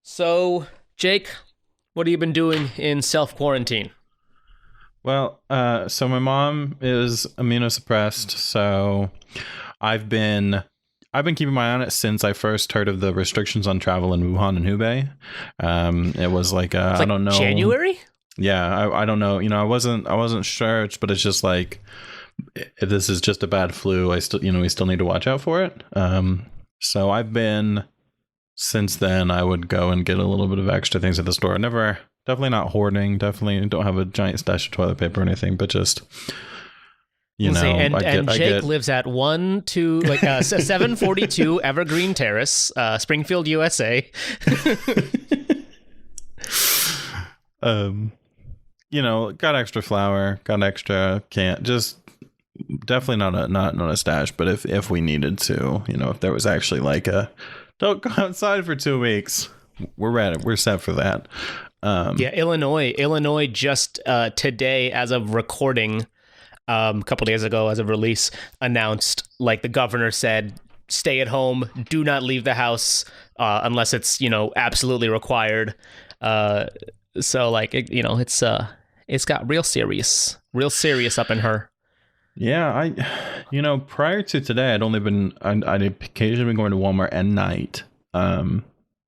So, Jake, what have you been doing in self-quarantine? Well, so my mom is immunosuppressed, so I've been I've been keeping my eye on it since I first heard of the restrictions on travel in Wuhan and Hubei. It was like It's I like don't know. January? Yeah, I don't know. I wasn't sure, but it's just like this is just a bad flu. We still need to watch out for it. So I've been since then. I would go and get a little bit of extra things at the store. Never, definitely not hoarding. Definitely don't have a giant stash of toilet paper or anything, but just Let's see, and I Jake get. lives at 742 Evergreen Terrace, Springfield, USA. um, got extra flour, got extra can. Just definitely not a stash, but if we needed to, if there was actually like a don't go outside for 2 weeks, we're ready. We're set for that. Yeah, Illinois just today, as of recording, a couple days ago, as of release, announced, like, the governor said, stay at home, do not leave the house unless it's absolutely required. So like it's got real serious up in her. Yeah, prior to today, I'd occasionally been going to Walmart at night.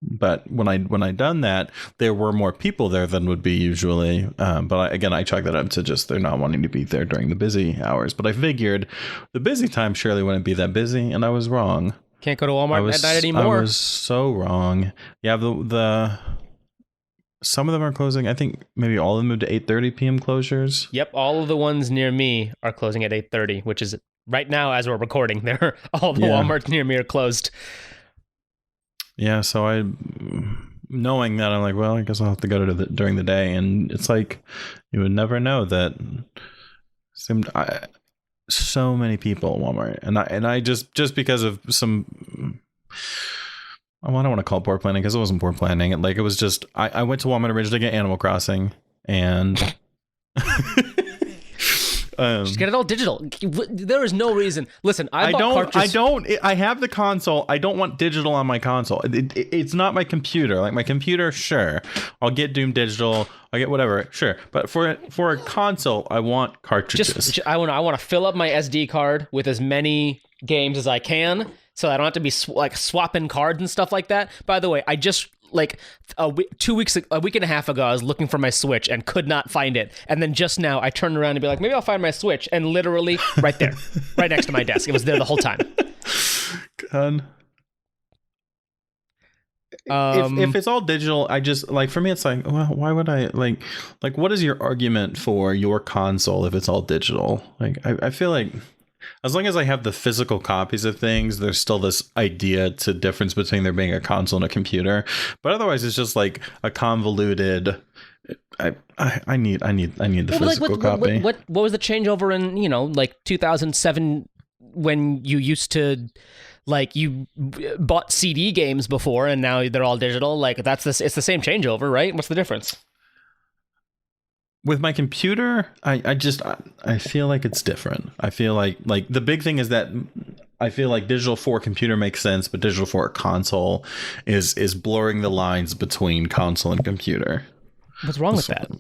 But when I done that, there were more people there than would be usually. But I chalk that up to just they're not wanting to be there during the busy hours. But I figured the busy time surely wouldn't be that busy, and I was wrong. Can't go to Walmart at night anymore. I was so wrong. Yeah, the some of them are closing. I think maybe all of them moved to 8:30 p.m. closures. Yep, all of the ones near me are closing at 8:30, which is right now as we're recording. All the Walmarts near me are closed. Yeah, so knowing that, I'm like, well, I guess I'll have to go to during the day, and it's like you would never know that so many people at Walmart, and I just because of some. I don't want to call it poor planning because it wasn't poor planning. It was just I went to Walmart originally to get Animal Crossing, and just get it all digital. There is no reason. Listen, I have the console. I don't want digital on my console. It's not my computer. Like my computer, sure, I'll get Doom digital. I'll get whatever, sure. But for a console, I want cartridges. I want to fill up my SD card with as many games as I can, so I don't have to be swapping cards and stuff like that. By the way, I just a week and a half ago, I was looking for my Switch and could not find it. And then just now, I turned around and be like, maybe I'll find my Switch. And literally right there, right next to my desk. It was there the whole time. God. If it's all digital, I just for me, it's like, well, why would I like what is your argument for your console if it's all digital? I feel like as long as I have the physical copies of things, there's still this idea to difference between there being a console and a computer. But otherwise, it's just like a convoluted. I need the physical copy. What was the changeover in 2007 when you used to you bought CD games before and now they're all digital? It's the same changeover, right? What's the difference? With my computer, I feel like it's different. I feel like the big thing is that I feel like digital for a computer makes sense, but digital for a console is blurring the lines between console and computer. What's wrong with that?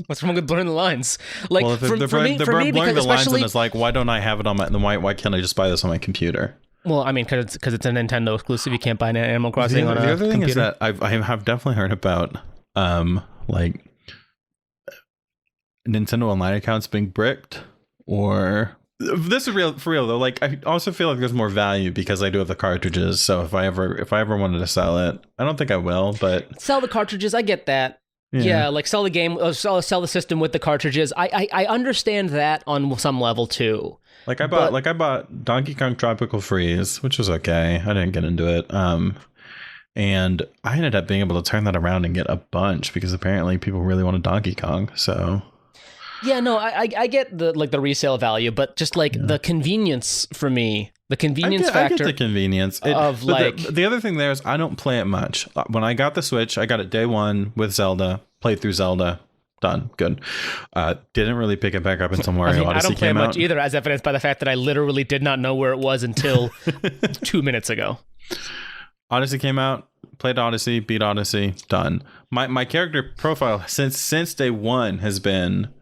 What's wrong with blurring the lines? Blurring the lines, and it's like, why don't I have it on my? Then why can't I just buy this on my computer? Well, I mean, because it's a Nintendo exclusive. You can't buy an Animal Crossing on a computer. The other thing is that I have definitely heard about Nintendo Online accounts being bricked, or this is for real though. I also feel like there's more value because I do have the cartridges. So if I ever wanted to sell it, I don't think I will, but sell the cartridges. I get that. Yeah, sell the game, sell the system with the cartridges. I understand that on some level too. I bought Donkey Kong Tropical Freeze, which was okay. I didn't get into it. And I ended up being able to turn that around and get a bunch because apparently people really wanted Donkey Kong. So yeah, no, I get the resale value, but just the convenience for me, the convenience factor. I get the convenience the other thing there is I don't play it much. When I got the Switch, I got it day one with Zelda, played through Zelda, done, good. Didn't really pick it back up until Mario Odyssey came out. I don't play it much either, as evidenced by the fact that I literally did not know where it was until 2 minutes ago. Odyssey came out, played Odyssey, beat Odyssey, done. My character profile since day one has been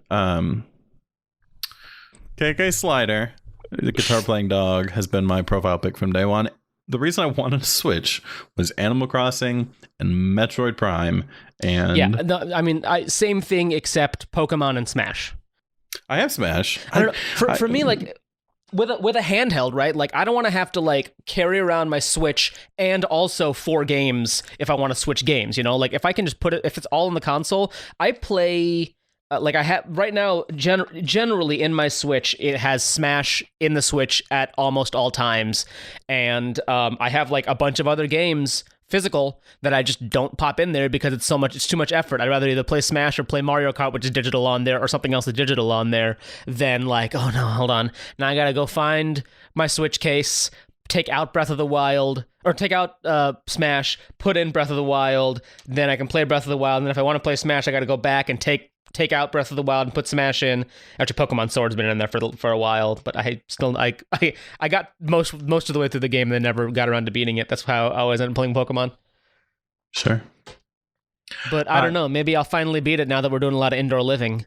KK Slider, the guitar playing dog, has been my profile pic from day one. The reason I wanted to switch was Animal Crossing and Metroid Prime, and yeah, no, I mean, same thing except Pokemon and Smash. I have Smash. I don't know. For me, like with a handheld, right? Like I don't want to have to like carry around my Switch and also 4 games if I want to switch games. You know, like if I can just put it, if it's all in the console, I play. Like I have right now, generally in my Switch, it has Smash in the Switch at almost all times, and I have like a bunch of other games physical that I just don't pop in there because it's too much effort. I'd rather either play Smash or play Mario Kart, which is digital on there, or something else that's digital on there, than like, oh no, hold on, now I gotta go find my Switch case, take out Breath of the Wild, or take out Smash, put in Breath of the Wild, then I can play Breath of the Wild, and then if I want to play Smash, I gotta go back and take out Breath of the Wild and put Smash in. Actually, Pokemon Sword's been in there for a while, but I got most of the way through the game and then never got around to beating it. That's how I always ended up playing Pokemon. Sure. But I don't know. Maybe I'll finally beat it now that we're doing a lot of indoor living.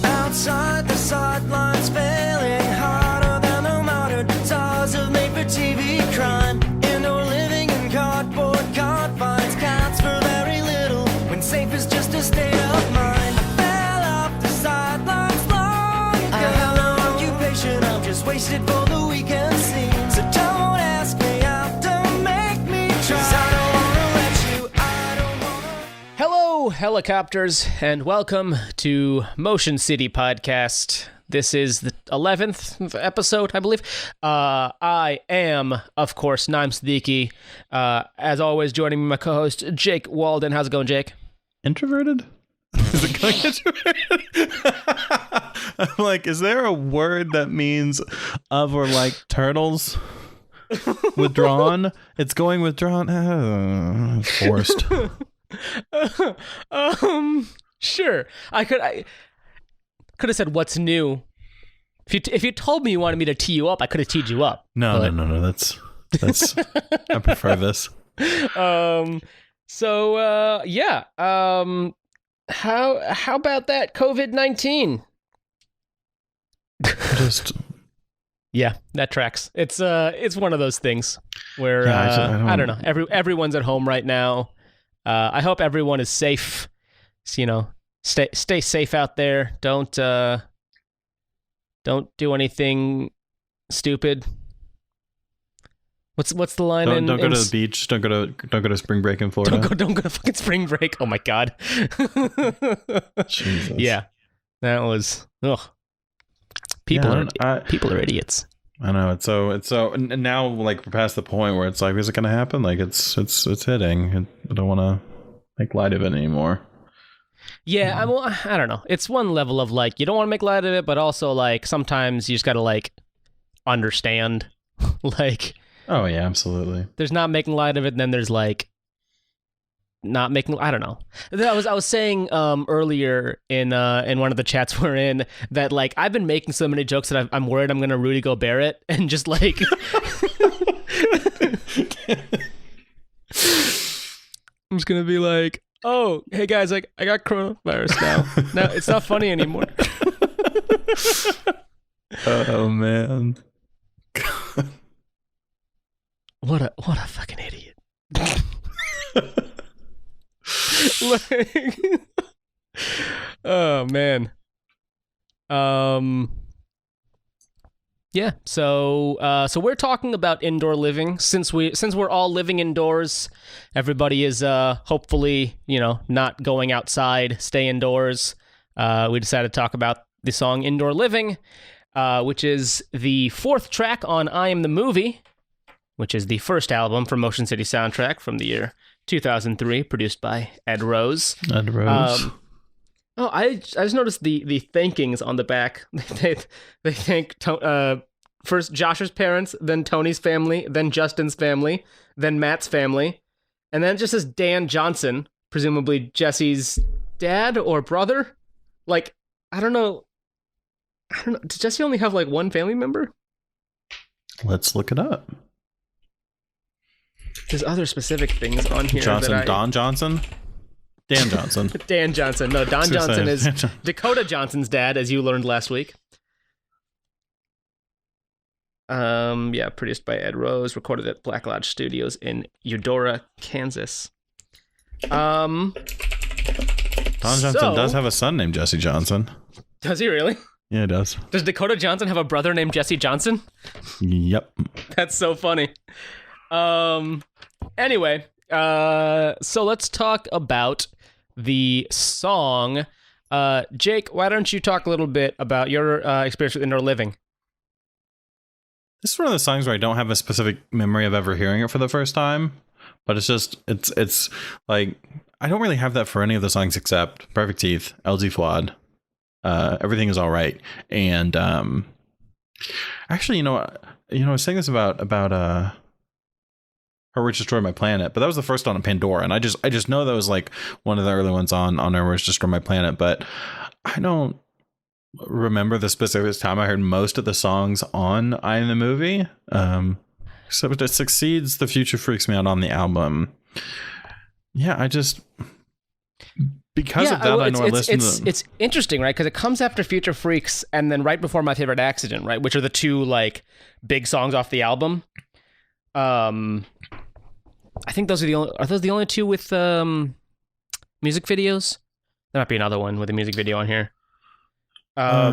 Outside the sidelines, failing harder than the modern stars of made-for-TV crime. Indoor living in cardboard confines counts for very little when safe is just a state of mind. I fell off the sidelines long ago. I have no occupation, I'm just wasted for the weekend scene. So don't ask me out, don't make me try. 'Cause I don't wanna let you, I don't wanna. Hello, helicopters, and welcome to Motion City Podcast. This is the 11th episode, I believe. I am, of course, Naim Siddiqui. As always, joining me, my co-host, Jake Walden. How's it going, Jake? Introverted? Is it going introverted? I'm like, is there a word that means of or like turtles? Withdrawn? It's going withdrawn. Forced. Sure. I could have said what's new. If you told me you wanted me to tee you up, I could have teed you up. No. That's I prefer this. So yeah. How about that COVID-19? Just yeah, that tracks. It's one of those things where I don't know. Everyone's at home right now. I hope everyone is safe. So, you know, stay safe out there. Don't do anything stupid. What's the line? Don't go to the beach. Don't go to spring break in Florida. Don't go to fucking spring break. Oh my god. Jesus. Yeah, that was. Ugh. People are idiots. I know. It's so now, like, we're past the point where it's like, is it going to happen? Like, it's hitting. I don't want to make light of it anymore. Yeah, I don't know. It's one level of like, you don't want to make light of it, but also like sometimes you just got to like understand. Like, oh yeah, absolutely. There's not making light of it, and then there's like not making. I don't know. I was saying earlier in one of the chats we're in that like I've been making so many jokes that I'm worried I'm gonna Rudy Gobert it and just like. I'm just gonna be like, oh, hey guys, I got coronavirus now. No, it's not funny anymore. Oh man. What a fucking idiot. Like, oh man. Yeah, so we're talking about indoor living since we're all living indoors. Everybody is hopefully, you know, not going outside, stay indoors. We decided to talk about the song Indoor Living, which is the 4th track on I Am the Movie, which is the first Motion City Soundtrack from the year 2003, produced by Ed Rose. Ed Rose. I just noticed the thankings on the back. They thank first Josh's parents, then Tony's family, then Justin's family, then Matt's family, and then it just says Dan Johnson, presumably Jesse's dad or brother. Like, I don't know. Does Jesse only have like one family member? Let's look it up. There's other specific things on here. Don Johnson? Dan Johnson. Dan Johnson. No, Don Johnson is Dakota Johnson's dad, as you learned last week. Yeah, produced by Ed Rose, recorded at Black Lodge Studios in Eudora, Kansas. Don Johnson does have a son named Jesse Johnson. Does he really? Yeah, he does. Does Dakota Johnson have a brother named Jesse Johnson? Yep. That's so funny. Anyway, so let's talk about the song. Jake, why don't you talk a little bit about your experience with Indoor Living? This is one of the songs where I don't have a specific memory of ever hearing it for the first time, but it's like, I don't really have that for any of the songs except Perfect Teeth, LG Flawed, Everything Is All Right, and actually, I was saying this about Her Words Destroy My Planet, but that was the first one on Pandora, and I just know that was like one of the early ones on Her Words Destroy My Planet, but I don't remember the specific time I heard most of the songs on I Am the Movie. So it succeeds The Future Freaks Me Out on the album. Yeah, I know I listen to... It's interesting, right? Because it comes after Future Freaks and then right before My Favorite Accident, right? Which are the two like big songs off the album. I think those are those the only two with music videos? There might be another one with a music video on here. But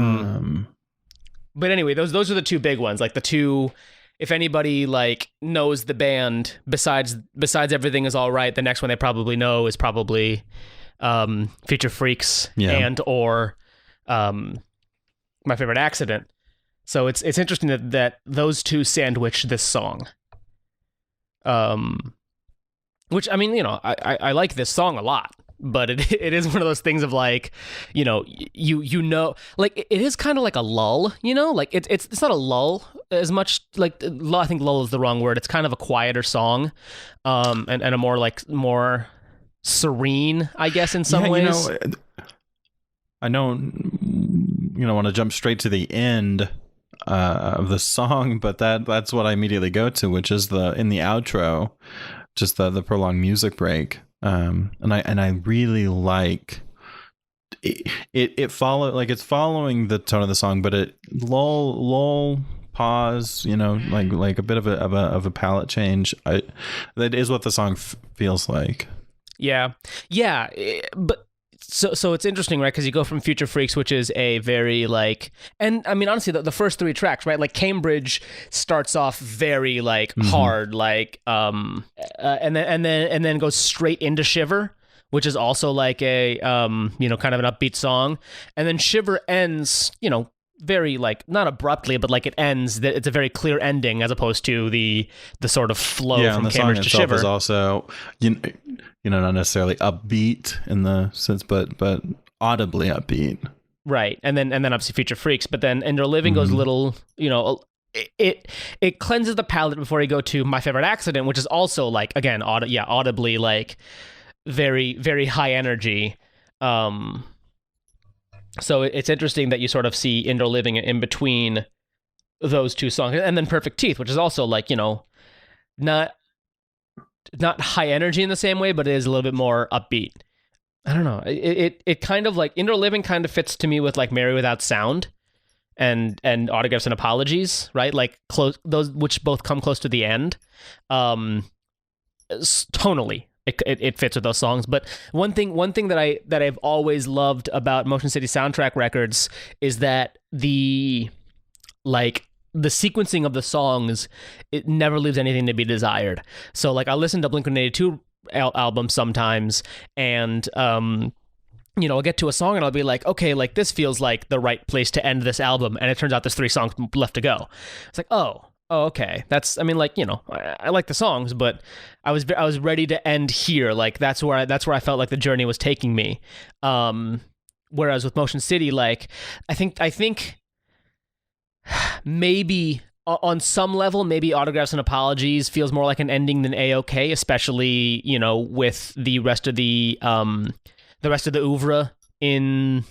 anyway, those are the two big ones. Like the two, if anybody like knows the band, besides Everything Is All Right, the next one they probably know is probably Future Freaks and or My Favorite Accident. So it's interesting that those two sandwich this song. Which, I mean, I like this song a lot, but it is one of those things of like, like it is kind of like a lull, like it's not a lull as much, like I think lull is the wrong word. It's kind of a quieter song, and a more serene, I guess, in some ways. I don't, want to jump straight to the end of the song, but that's what I immediately go to, which is in the outro, just the prolonged music break. And I really like it. It's following the tone of the song, but it lull pause, like a bit of a palette change. That is what the song feels like. Yeah, but so it's interesting, right? Because you go from Future Freaks, which is a very like, and I mean honestly, the first three tracks, right? Like Cambridge starts off very like hard, like and then goes straight into Shiver, which is also like a kind of an upbeat song, and then Shiver ends, very like not abruptly, but like it ends. That it's a very clear ending as opposed to the sort of flow from the Cambridge song to itself Shiver. Is also not necessarily upbeat in the sense, but audibly upbeat. Right, and then obviously Future Freaks, but then Indoor Living goes a little, it cleanses the palate before you go to My Favorite Accident, which is also like again audibly like very very high energy. So it's interesting that you sort of see Indoor Living in between those two songs, and then Perfect Teeth, which is also like not high energy in the same way, but it is a little bit more upbeat. I don't know. It kind of like Indoor Living kind of fits to me with like Mary Without Sound and Autographs and Apologies, right? Like close, those which both come close to the end. Tonally, it fits with those songs. But one thing that I've always loved about Motion City Soundtrack Records is that the sequencing of the songs, it never leaves anything to be desired. So like I listen to Blink-182 albums sometimes, and I'll get to a song and I'll be like, okay, like this feels like the right place to end this album, and it turns out there's 3 songs left to go. It's like, oh, okay, that's, I mean, like, I like the songs, but I was ready to end here. Like that's where I felt like the journey was taking me. Whereas with Motion City, like I think maybe on some level, maybe Autographs and Apologies feels more like an ending than A-OK, especially, you know, with the rest of the oeuvre in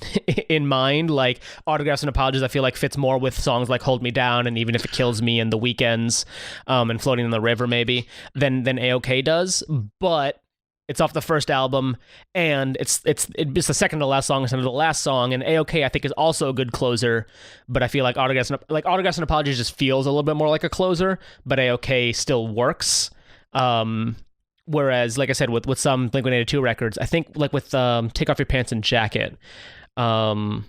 mind. Like Autographs and Apologies, I feel like fits more with songs like Hold Me Down and Even If It Kills Me and The Weekends, and Floating in the River maybe than A-OK does. But it's off the first album, and it's the second to last song instead of the last song. And A-OK, I think, is also a good closer, but I feel like Autographs and Apologies just feels a little bit more like a closer, but A-OK still works. Whereas, like I said, with some Blink-182 records, I think like with Take Off Your Pants and Jacket. Let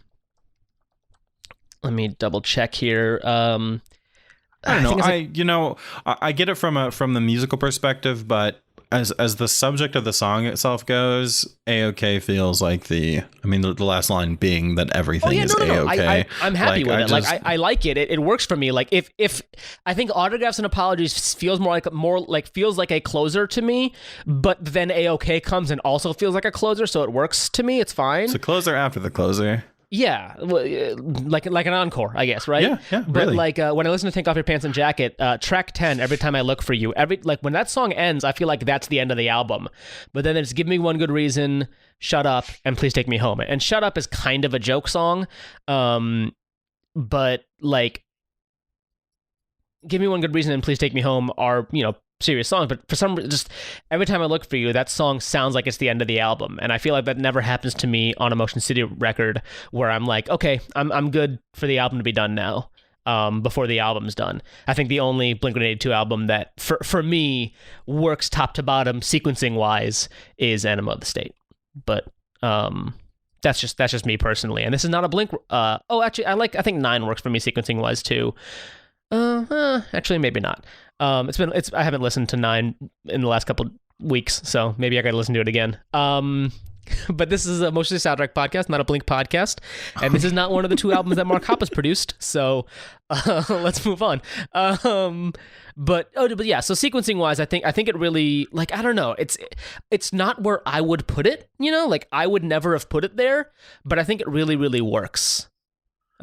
me double check here. I don't know. I get it from the musical perspective, but as the subject of the song itself goes, A-OK feels like the last line being that everything is A-OK. I'm happy with it. I like it. It works for me. Like if I think Autographs and Apologies feels feels like a closer to me, but then A-OK comes and also feels like a closer, so it works to me. It's fine. It's a closer after the closer. Yeah, like an encore, I guess, right? Yeah, But really. like when I listen to Take Off Your Pants and Jacket, track 10, Every Time I Look for You, when that song ends, I feel like that's the end of the album. But then it's Give Me One Good Reason, Shut Up, and Please Take Me Home. And Shut Up is kind of a joke song, but like Give Me One Good Reason and Please Take Me Home are, you know, serious songs, but for some reason, just Every Time I Look for You, that song sounds like it's the end of the album, and I feel like that never happens to me on a Motion City record, where I'm like, okay, I'm good for the album to be done now, before the album's done. I think the only Blink-182 album that for me works top to bottom sequencing wise is Enema of the State, but that's just me personally, and this is not a Blink. Actually, I think 9 works for me sequencing wise too. Actually, maybe not. I haven't listened to 9 in the last couple weeks, so maybe I gotta listen to it again. But this is a Motion City Soundtrack podcast, not a Blink podcast, and this is not one of the 2 albums that Mark Hoppus produced. So let's move on. But yeah. So sequencing wise, I think it really, like, I don't know. It's not where I would put it. You know, like I would never have put it there, but I think it really, really works.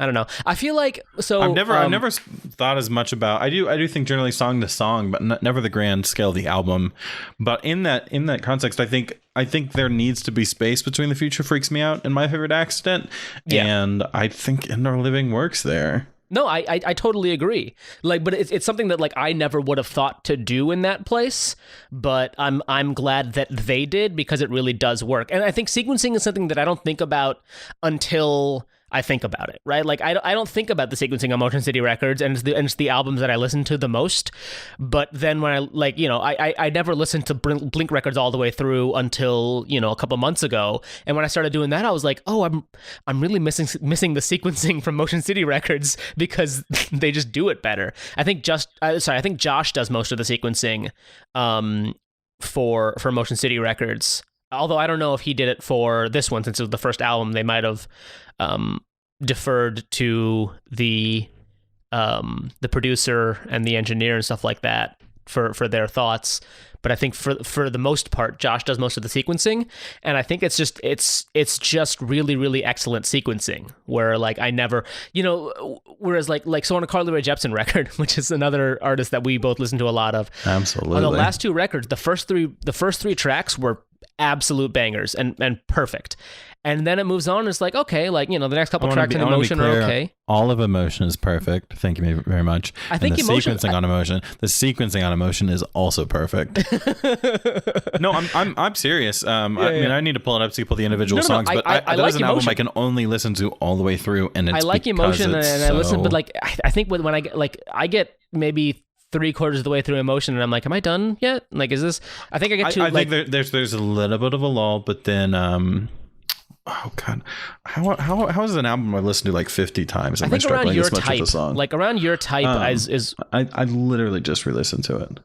I don't know. I feel like I've never thought as much about. I do think generally song to song, but never the grand scale of the album. But in that context, I think there needs to be space between The Future Freaks Me Out and My Favorite Accident, and I think Indoor Living works there. No, I totally agree. Like, but it's something that like I never would have thought to do in that place, but I'm glad that they did, because it really does work. And I think sequencing is something that I don't think about until I think about it, right? Like I don't think about the sequencing on Motion City Records, and it's the albums that I listen to the most. But then when I never listened to Blink records all the way through until, you know, a couple months ago. And when I started doing that, I was like, oh, I'm really missing the sequencing from Motion City Records, because they just do it better. I think Josh does most of the sequencing for Motion City Records. Although I don't know if he did it for this one, since it was the first album. They might have deferred to the producer and the engineer and stuff like that for their thoughts. But I think for the most part, Josh does most of the sequencing, and I think it's just really, really excellent sequencing. Where like I never, you know, whereas like so on a Carly Rae Jepsen record, which is another artist that we both listen to a lot of. Absolutely. On the last 2 records, the first three tracks were absolute bangers and perfect. And then it moves on. And it's like, okay, like, you know, the next couple tracks in Emotion are okay. All of Emotion is perfect. Thank you very much. I think the sequencing on Emotion is also perfect. No, I'm serious. I mean, I need to pull it up so you pull the individual songs, but that like is an album I can only listen to all the way through, and it's I like Emotion, and I listen, but like I think when I get maybe 3/4 of the way through Emotion, and I'm like, am I done yet? Like, is this? I think I get to. I think there's a little bit of a lull, but then oh god, how is an album I listened to like 50 times? I think around Your Type, like around Your Type is. I literally just re-listened to it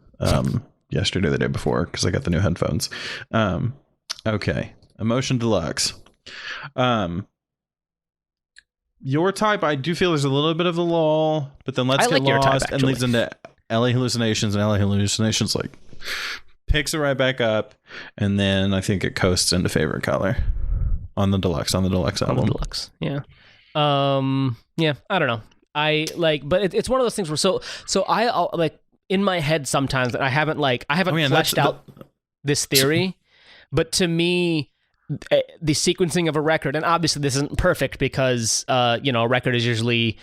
yesterday, the day before, because I got the new headphones. Okay, Emotion Deluxe. Your Type, I do feel there's a little bit of a lull, but then Let's Get Lost and leads into LA Hallucinations, and LA Hallucinations like picks it right back up, and then I think it coasts into Favorite Color on the deluxe album. On the deluxe, yeah. Yeah, I don't know. but it's one of those things where so I like in my head sometimes, and I haven't fleshed out this theory, but to me, the sequencing of a record, and obviously this isn't perfect because a record is usually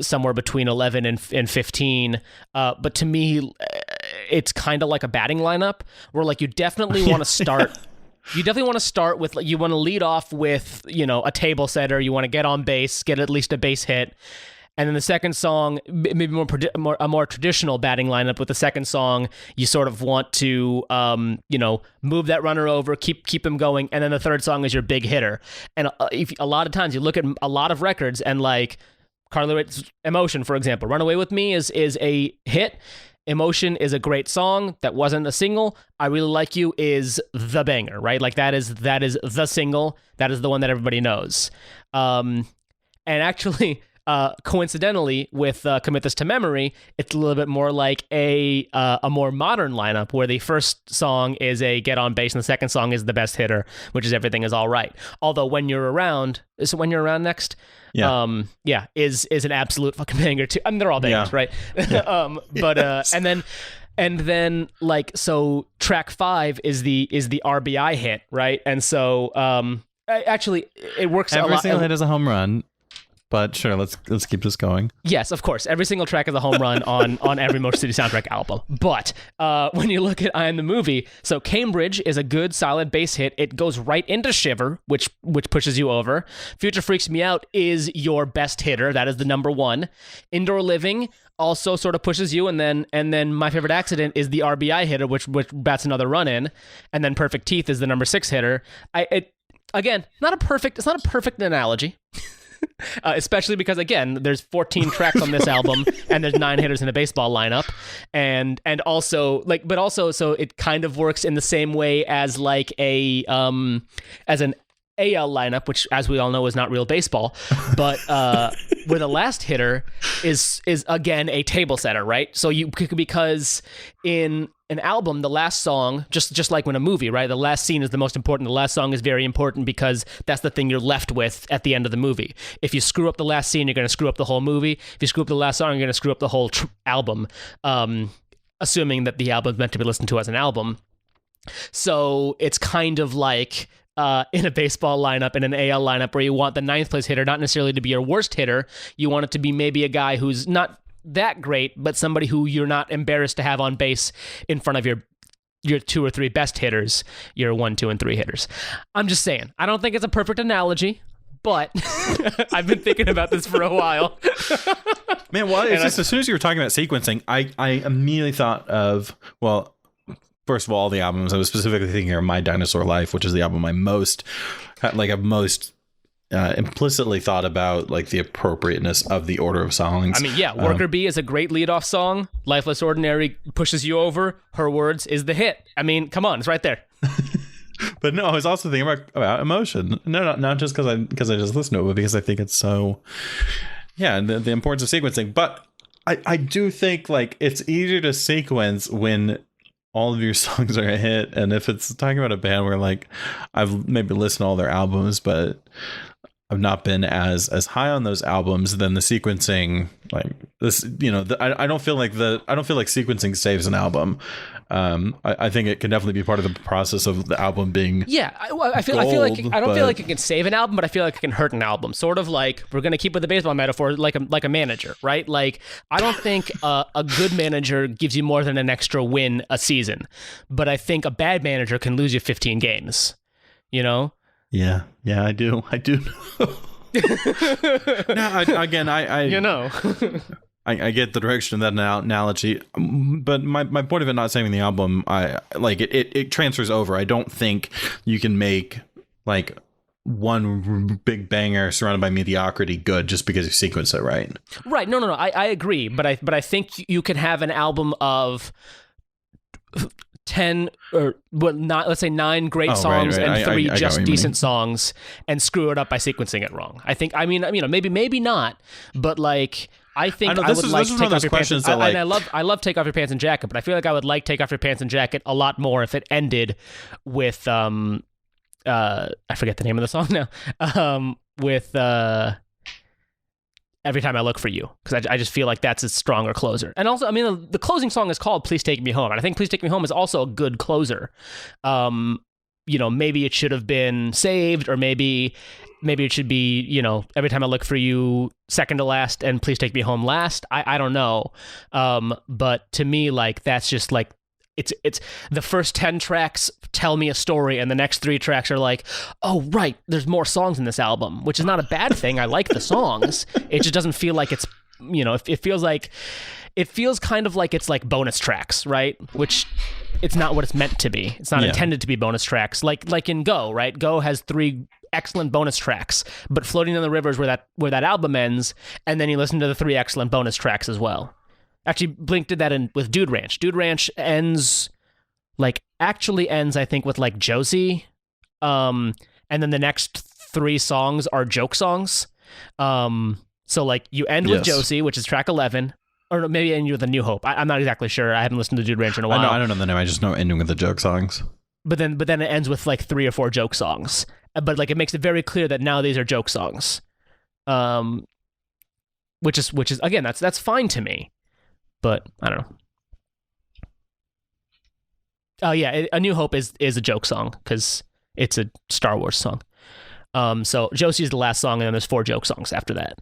somewhere between 11 and 15, but to me, it's kind of like a batting lineup where like you definitely want to start. You definitely want to start with, you want to lead off with, a table setter. You want to get on base, get at least a base hit. And then the second song, maybe a more traditional batting lineup with the second song, you sort of want to, move that runner over, keep him going. And then the third song is your big hitter. And a lot of times you look at a lot of records and like Carly Rae's Emotion, for example, Runaway With Me is a hit. Emotion is a great song that wasn't a single. I Really Like You is the banger, right? Like that is the single. That is the one that everybody knows. And actually, coincidentally, with Commit This to Memory, it's a little bit more like a more modern lineup where the first song is a get on base and the second song is the best hitter, which is Everything Is All Right. Although When You're Around, is it When You're Around next? Yeah. Is an absolute fucking banger too. I mean, they're all bangers, right? Yeah. But and then like, so track 5 is the RBI hit, right? And so actually it works a lot. Every single hit is a home run. But sure, let's keep this going. Yes, of course. Every single track is a home run on every Motor City soundtrack album. But when you look at I Am the Movie, so Cambridge is a good, solid bass hit. It goes right into Shiver, which pushes you over. Future Freaks Me Out is your best hitter. That is the number 1. Indoor Living also sort of pushes you, and then My Favorite Accident is the RBI hitter, which bats another run in, and then Perfect Teeth is the number 6 hitter. It's not a perfect analogy. Especially because, again, there's 14 tracks on this album and there's 9 hitters in a baseball lineup, and also so it kind of works in the same way as like as an AL lineup, which, as we all know, is not real baseball, but where the last hitter is again a table setter, right? So because in an album, the last song, just like when a movie, right? The last scene is the most important. The last song is very important because that's the thing you're left with at the end of the movie. If you screw up the last scene, you're going to screw up the whole movie. If you screw up the last song, you're going to screw up the whole album, assuming that the album is meant to be listened to as an album. So it's kind of like in a baseball lineup, in an AL lineup, where you want the 9th place hitter not necessarily to be your worst hitter. You want it to be maybe a guy who's not that great, but somebody who you're not embarrassed to have on base in front of your 2 or 3 best hitters, your 1, 2, and 3 hitters. I'm just saying, I don't think it's a perfect analogy, but I've been thinking about this for a while. Man, well, it's just as soon as you were talking about sequencing, I immediately thought of, well, first of all the albums. I was specifically thinking of My Dinosaur Life, which is the album I've most implicitly thought about, like the appropriateness of the order of songs. I mean, yeah, Worker Bee is a great leadoff song. Lifeless Ordinary pushes you over. Her Words is the hit. I mean, come on, it's right there. But no, I was also thinking about Emotion. No, not just because I just listened to it, but because I think it's so, yeah, the importance of sequencing. But I do think like it's easier to sequence when all of your songs are a hit, and if it's talking about a band where like I've maybe listened to all their albums, but I've not been as high on those albums, then the sequencing, like this, I don't feel like sequencing saves an album. I think it can definitely be part of the process of the album being. Yeah, I feel like I don't feel like it can save an album, but I feel like it can hurt an album. Sort of like, we're gonna keep with the baseball metaphor, like a manager, right? Like, I don't think a good manager gives you more than an extra win a season, but I think a bad manager can lose you 15 games. Yeah, I do. No, I get the direction of that analogy, but my point of it not saving the album, I like it transfers over. I don't think you can make like one big banger surrounded by mediocrity good just because you sequence it right. Right. No. I agree, but I think you can have an album of 10 or let's say 9 great songs and 3 just decent songs and screw it up by sequencing it wrong. I think, maybe not, but like, I think I would like Take Off Your Pants. And I love Take Off Your Pants and Jacket, but I feel like I would like Take Off Your Pants and Jacket a lot more if it ended with I forget the name of the song now. With Every Time I Look for You, because I just feel like that's a stronger closer. And also, I mean, the closing song is called Please Take Me Home, and I think Please Take Me Home is also a good closer. Maybe it should have been Saved, or maybe it should be, Every Time I Look for You second to last and Please Take Me Home last. I don't know. But to me, like, that's just like, it's the first 10 tracks tell me a story, and the next 3 tracks are like, oh, right, there's more songs in this album, which is not a bad thing. I like the songs. It just doesn't feel like it's, it feels kind of like it's like bonus tracks, right? Which it's not what it's meant to be. It's not intended to be bonus tracks. Like in Go, right? Go has 3 excellent bonus tracks, but Floating on the River is where that album ends, and then you listen to the 3 excellent bonus tracks as well. Actually, Blink did that with Dude Ranch. Dude Ranch ends, I think, with like Josie, and then the next 3 songs are joke songs. So like you end with Josie, which is track 11, or maybe end with A New Hope. I'm not exactly sure. I haven't listened to Dude Ranch in a while. I don't know the name. I just know ending with the joke songs. But then it ends with like 3 or 4 joke songs. But like it makes it very clear that now these are joke songs. Which is again, that's fine to me. But I don't know. Oh yeah, A New Hope is a joke song because it's a Star Wars song. So Josie is the last song, and then there's 4 joke songs after that.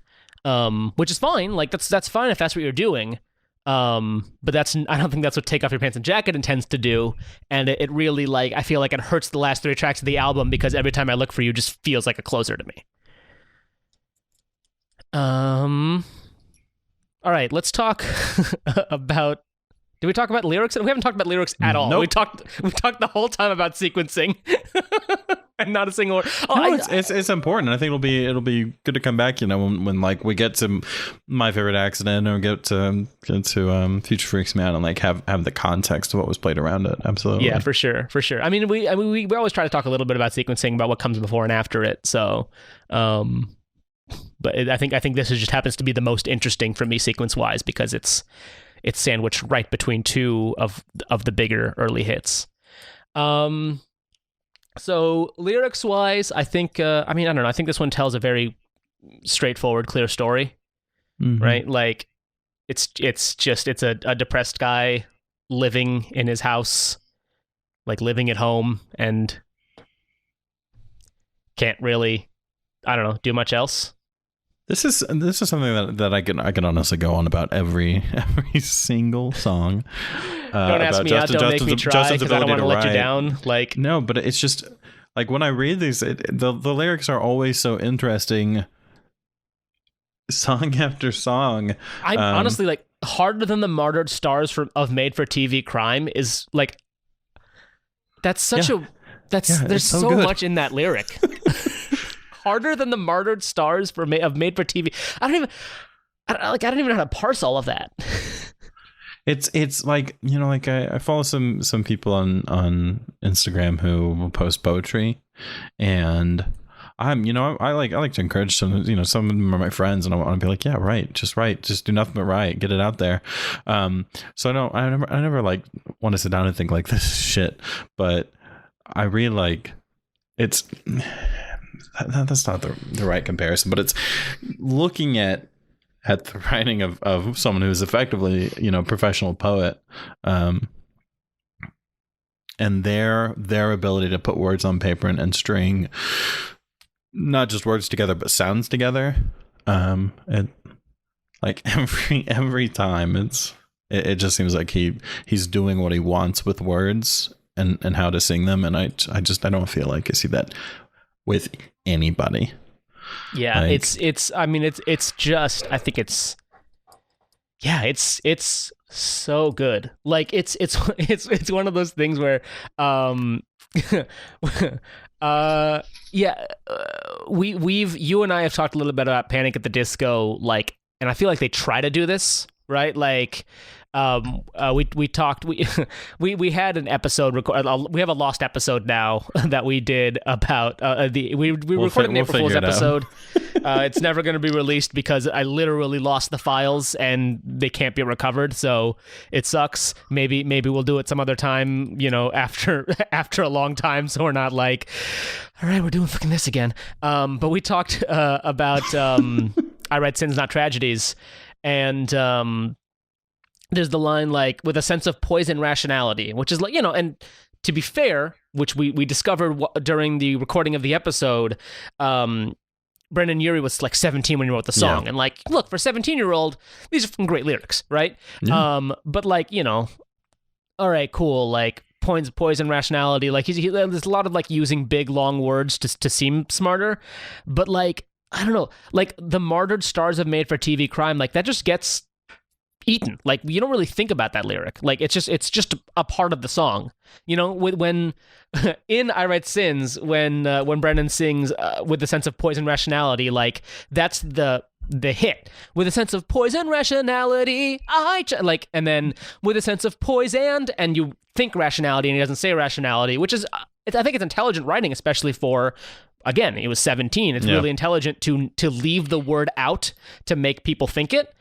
Which is fine. Like that's fine if that's what you're doing. But I don't think that's what Take Off Your Pants and Jacket intends to do. And it really, like, I feel like it hurts the last 3 tracks of the album because Every Time I Look for You just feels like a closer to me. All right, let's talk about. Did we talk about lyrics? We haven't talked about lyrics at all. Nope. We talked the whole time about sequencing, and not a single word. It's important. I think it'll be good to come back. When like we get to My Favorite Accident, or get to Future Freaks Me Out, and like have the context of what was played around it. Absolutely. Yeah, for sure. I mean, we always try to talk a little bit about sequencing, about what comes before and after it. So, but I think this just happens to be the most interesting for me sequence wise, because it's sandwiched right between 2 of the bigger early hits. So lyrics wise, I think, I don't know. I think this one tells a very straightforward, clear story, right? Like it's a depressed guy living in his house, like living at home, and can't really, do much else. This is something that I can honestly go on about every single song. Don't ask me out, don't make me try, because I don't want to let you down. Like, no, but it's just like when I read these, the lyrics are always so interesting, song after song. I honestly, like, Harder Than the Martyred Stars of Made for TV Crime is like, that's such there's so much in that lyric. Harder Than the Martyred Stars of Made for TV. I don't even know how to parse all of that. It's like, I follow some people on Instagram who will post poetry, and I like to encourage some of them are my friends, and I want to be like, yeah, write, just do nothing but write, get it out there. So I never like want to sit down and think like, this is shit, but I really like it's. That's not the right comparison, but it's looking at the writing of someone who's effectively, professional poet, and their ability to put words on paper and string not just words together but sounds together. And like every time it just seems like he's doing what he wants with words and how to sing them, and I don't feel like I see that with anybody. Yeah, like, it's just, I think it's so good. Like it's one of those things where you and I have talked a little bit about Panic at the Disco, like, and I feel like they try to do this, right? Like we talked, we had an episode we have a lost episode now that we did about we recorded an April Fool's episode. It's never going to be released because I literally lost the files and they can't be recovered, so it sucks. Maybe we'll do it some other time, after a long time, so we're not like, all right, we're doing fucking this again. But we talked about I write sins, not tragedies. And there's the line like, with a sense of poison rationality, which is like, and to be fair, which we discovered during the recording of the episode, Brendan Urie was like 17 when he wrote the song. And like, look, for a 17-year-old, these are some great lyrics, right? Yeah. But like, all right, cool. Like poison rationality. Like there's a lot of like using big, long words to seem smarter. But like, I don't know, like the martyred stars of made for TV crime, like that just gets eaten. Like you don't really think about that lyric. Like it's just a part of the song. When in I Write Sins, when Brendan sings with the sense of poison rationality, like that's the hit. With a sense of poison rationality, and then with a sense of poisoned, and you think rationality, and he doesn't say rationality, which is I think it's intelligent writing, especially for. Again, he was 17. It's really intelligent to leave the word out to make people think it.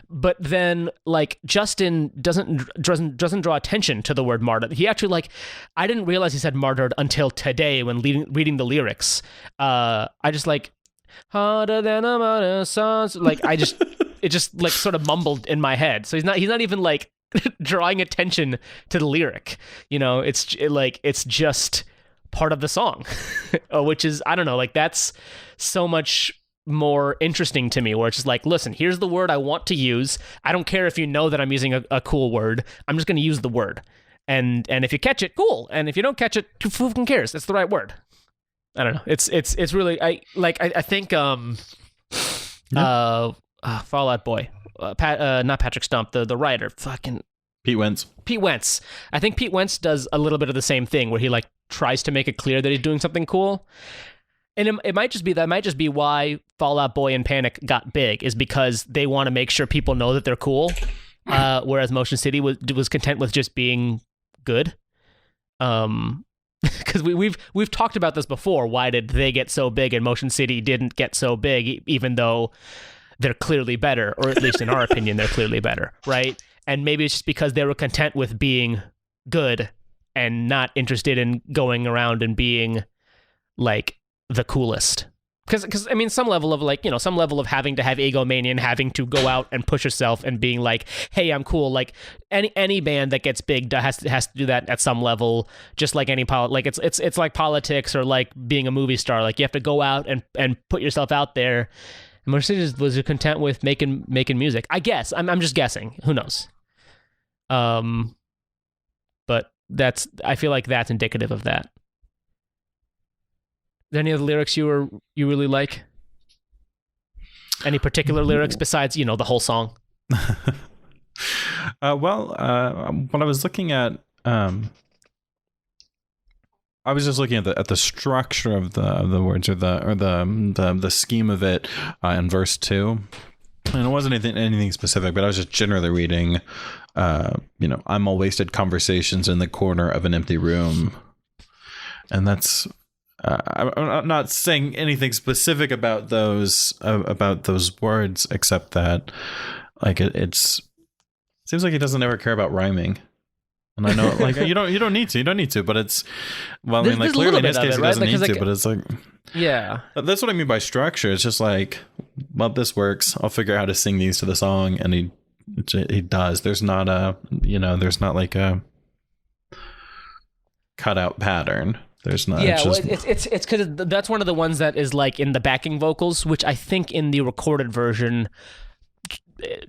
But then, like, Justin doesn't draw attention to the word martyred. He actually, like, I didn't realize he said martyred until today when reading the lyrics. I just like harder than a martyr songs. Like it just like sort of mumbled in my head. So he's not even like drawing attention to the lyric. It's just part of the song, which is, I don't know, like that's so much more interesting to me, where it's just like, listen, here's the word I want to use. I don't care if you know that I'm using a cool word. I'm just going to use the word. And if you catch it, cool. And if you don't catch it, who cares? It's the right word. I don't know. It's really, I think, Fall Out Boy, not Patrick Stump, the writer, fucking Pete Wentz. I think Pete Wentz does a little bit of the same thing, where he like tries to make it clear that he's doing something cool. And it might just be why Fall Out Boy and Panic got big, is because they want to make sure people know that they're cool. Whereas Motion City was content with just being good. Because we've talked about this before. Why did they get so big and Motion City didn't get so big, even though they're clearly better, or at least in our opinion, they're clearly better, right? And maybe it's just because they were content with being good and not interested in going around and being like the coolest. Because I mean, some level of having to have egomania and having to go out and push yourself and being like, hey, I'm cool. Like any band that gets big has to do that at some level. Just like it's like politics or like being a movie star. Like you have to go out and put yourself out there. And Mercedes was content with making music. I guess I'm just guessing. Who knows? But I feel like that's indicative of that. Are there any of the lyrics you really like? Any particular lyrics besides, the whole song? When I was looking at, I was just looking at the structure of the words or the scheme of it in verse 2. And it wasn't anything specific, but I was just generally reading, I'm all wasted conversations in the corner of an empty room. And that's, I'm not saying anything specific about those words, except that like it seems like he doesn't ever care about rhyming. And I know, like, you don't need to, but it's, well, I mean, like, clearly in this case he doesn't need to, but it's like, yeah, that's what I mean by structure. It's just like, well, this works. I'll figure out how to sing these to the song, and he does. There's not like a cutout pattern. There's not. Yeah, it's because that's one of the ones that is like in the backing vocals, which I think in the recorded version,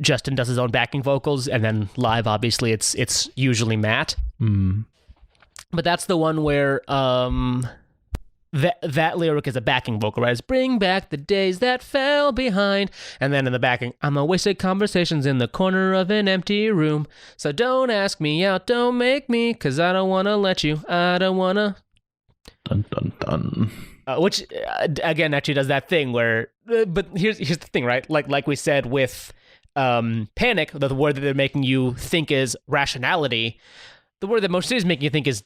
Justin does his own backing vocals, and then live, obviously, it's usually Matt. Mm. But that's the one where that lyric is a backing vocal, right? It's bring back the days that fell behind, and then in the backing, I'm a wasted conversations in the corner of an empty room. So don't ask me out, don't make me, 'cause I don't wanna let you. I don't wanna. Dun dun dun. Which again actually does that thing where, but here's the thing, right? Like we said with Panic, the word that they're making you think is rationality. The word that Motion City is making you think is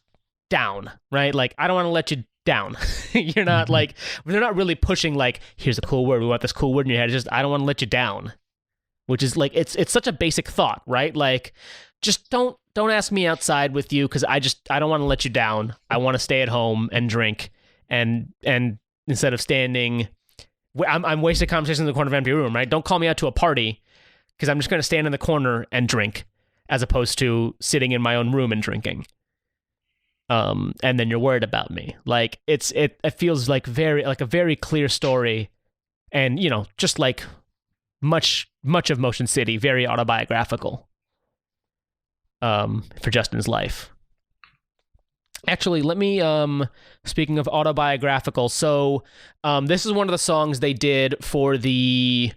down, right? Like, I don't want to let you down. You're not like, they're not really pushing like, here's a cool word. We want this cool word in your head. It's just, I don't want to let you down, which is like, it's such a basic thought, right? Like, just don't ask me outside with you, because I don't want to let you down. I want to stay at home and drink, and instead of standing I'm wasting conversation in the corner of an empty room, right? Don't call me out to a party because I'm just going to stand in the corner and drink as opposed to sitting in my own room and drinking. And then you're worried about me. Like it feels like a very clear story, and just like much of Motion City, very autobiographical. For Justin's life. Actually, let me, speaking of autobiographical, so this is one of the songs they did for the,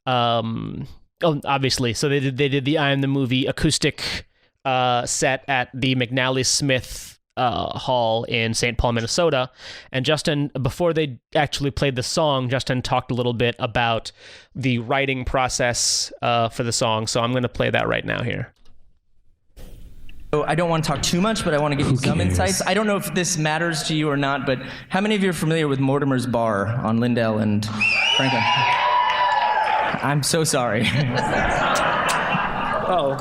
obviously, so they did the I Am the Movie acoustic set at the McNally Smith Hall in St. Paul, Minnesota. And Justin, before they actually played the song, Justin talked a little bit about the writing process for the song, so I'm going to play that right now here. So I don't want to talk too much, but I want to give you some insights. I don't know if this matters to you or not, but how many of you are familiar with Mortimer's Bar on Lindell and Franklin? I'm so sorry. Oh.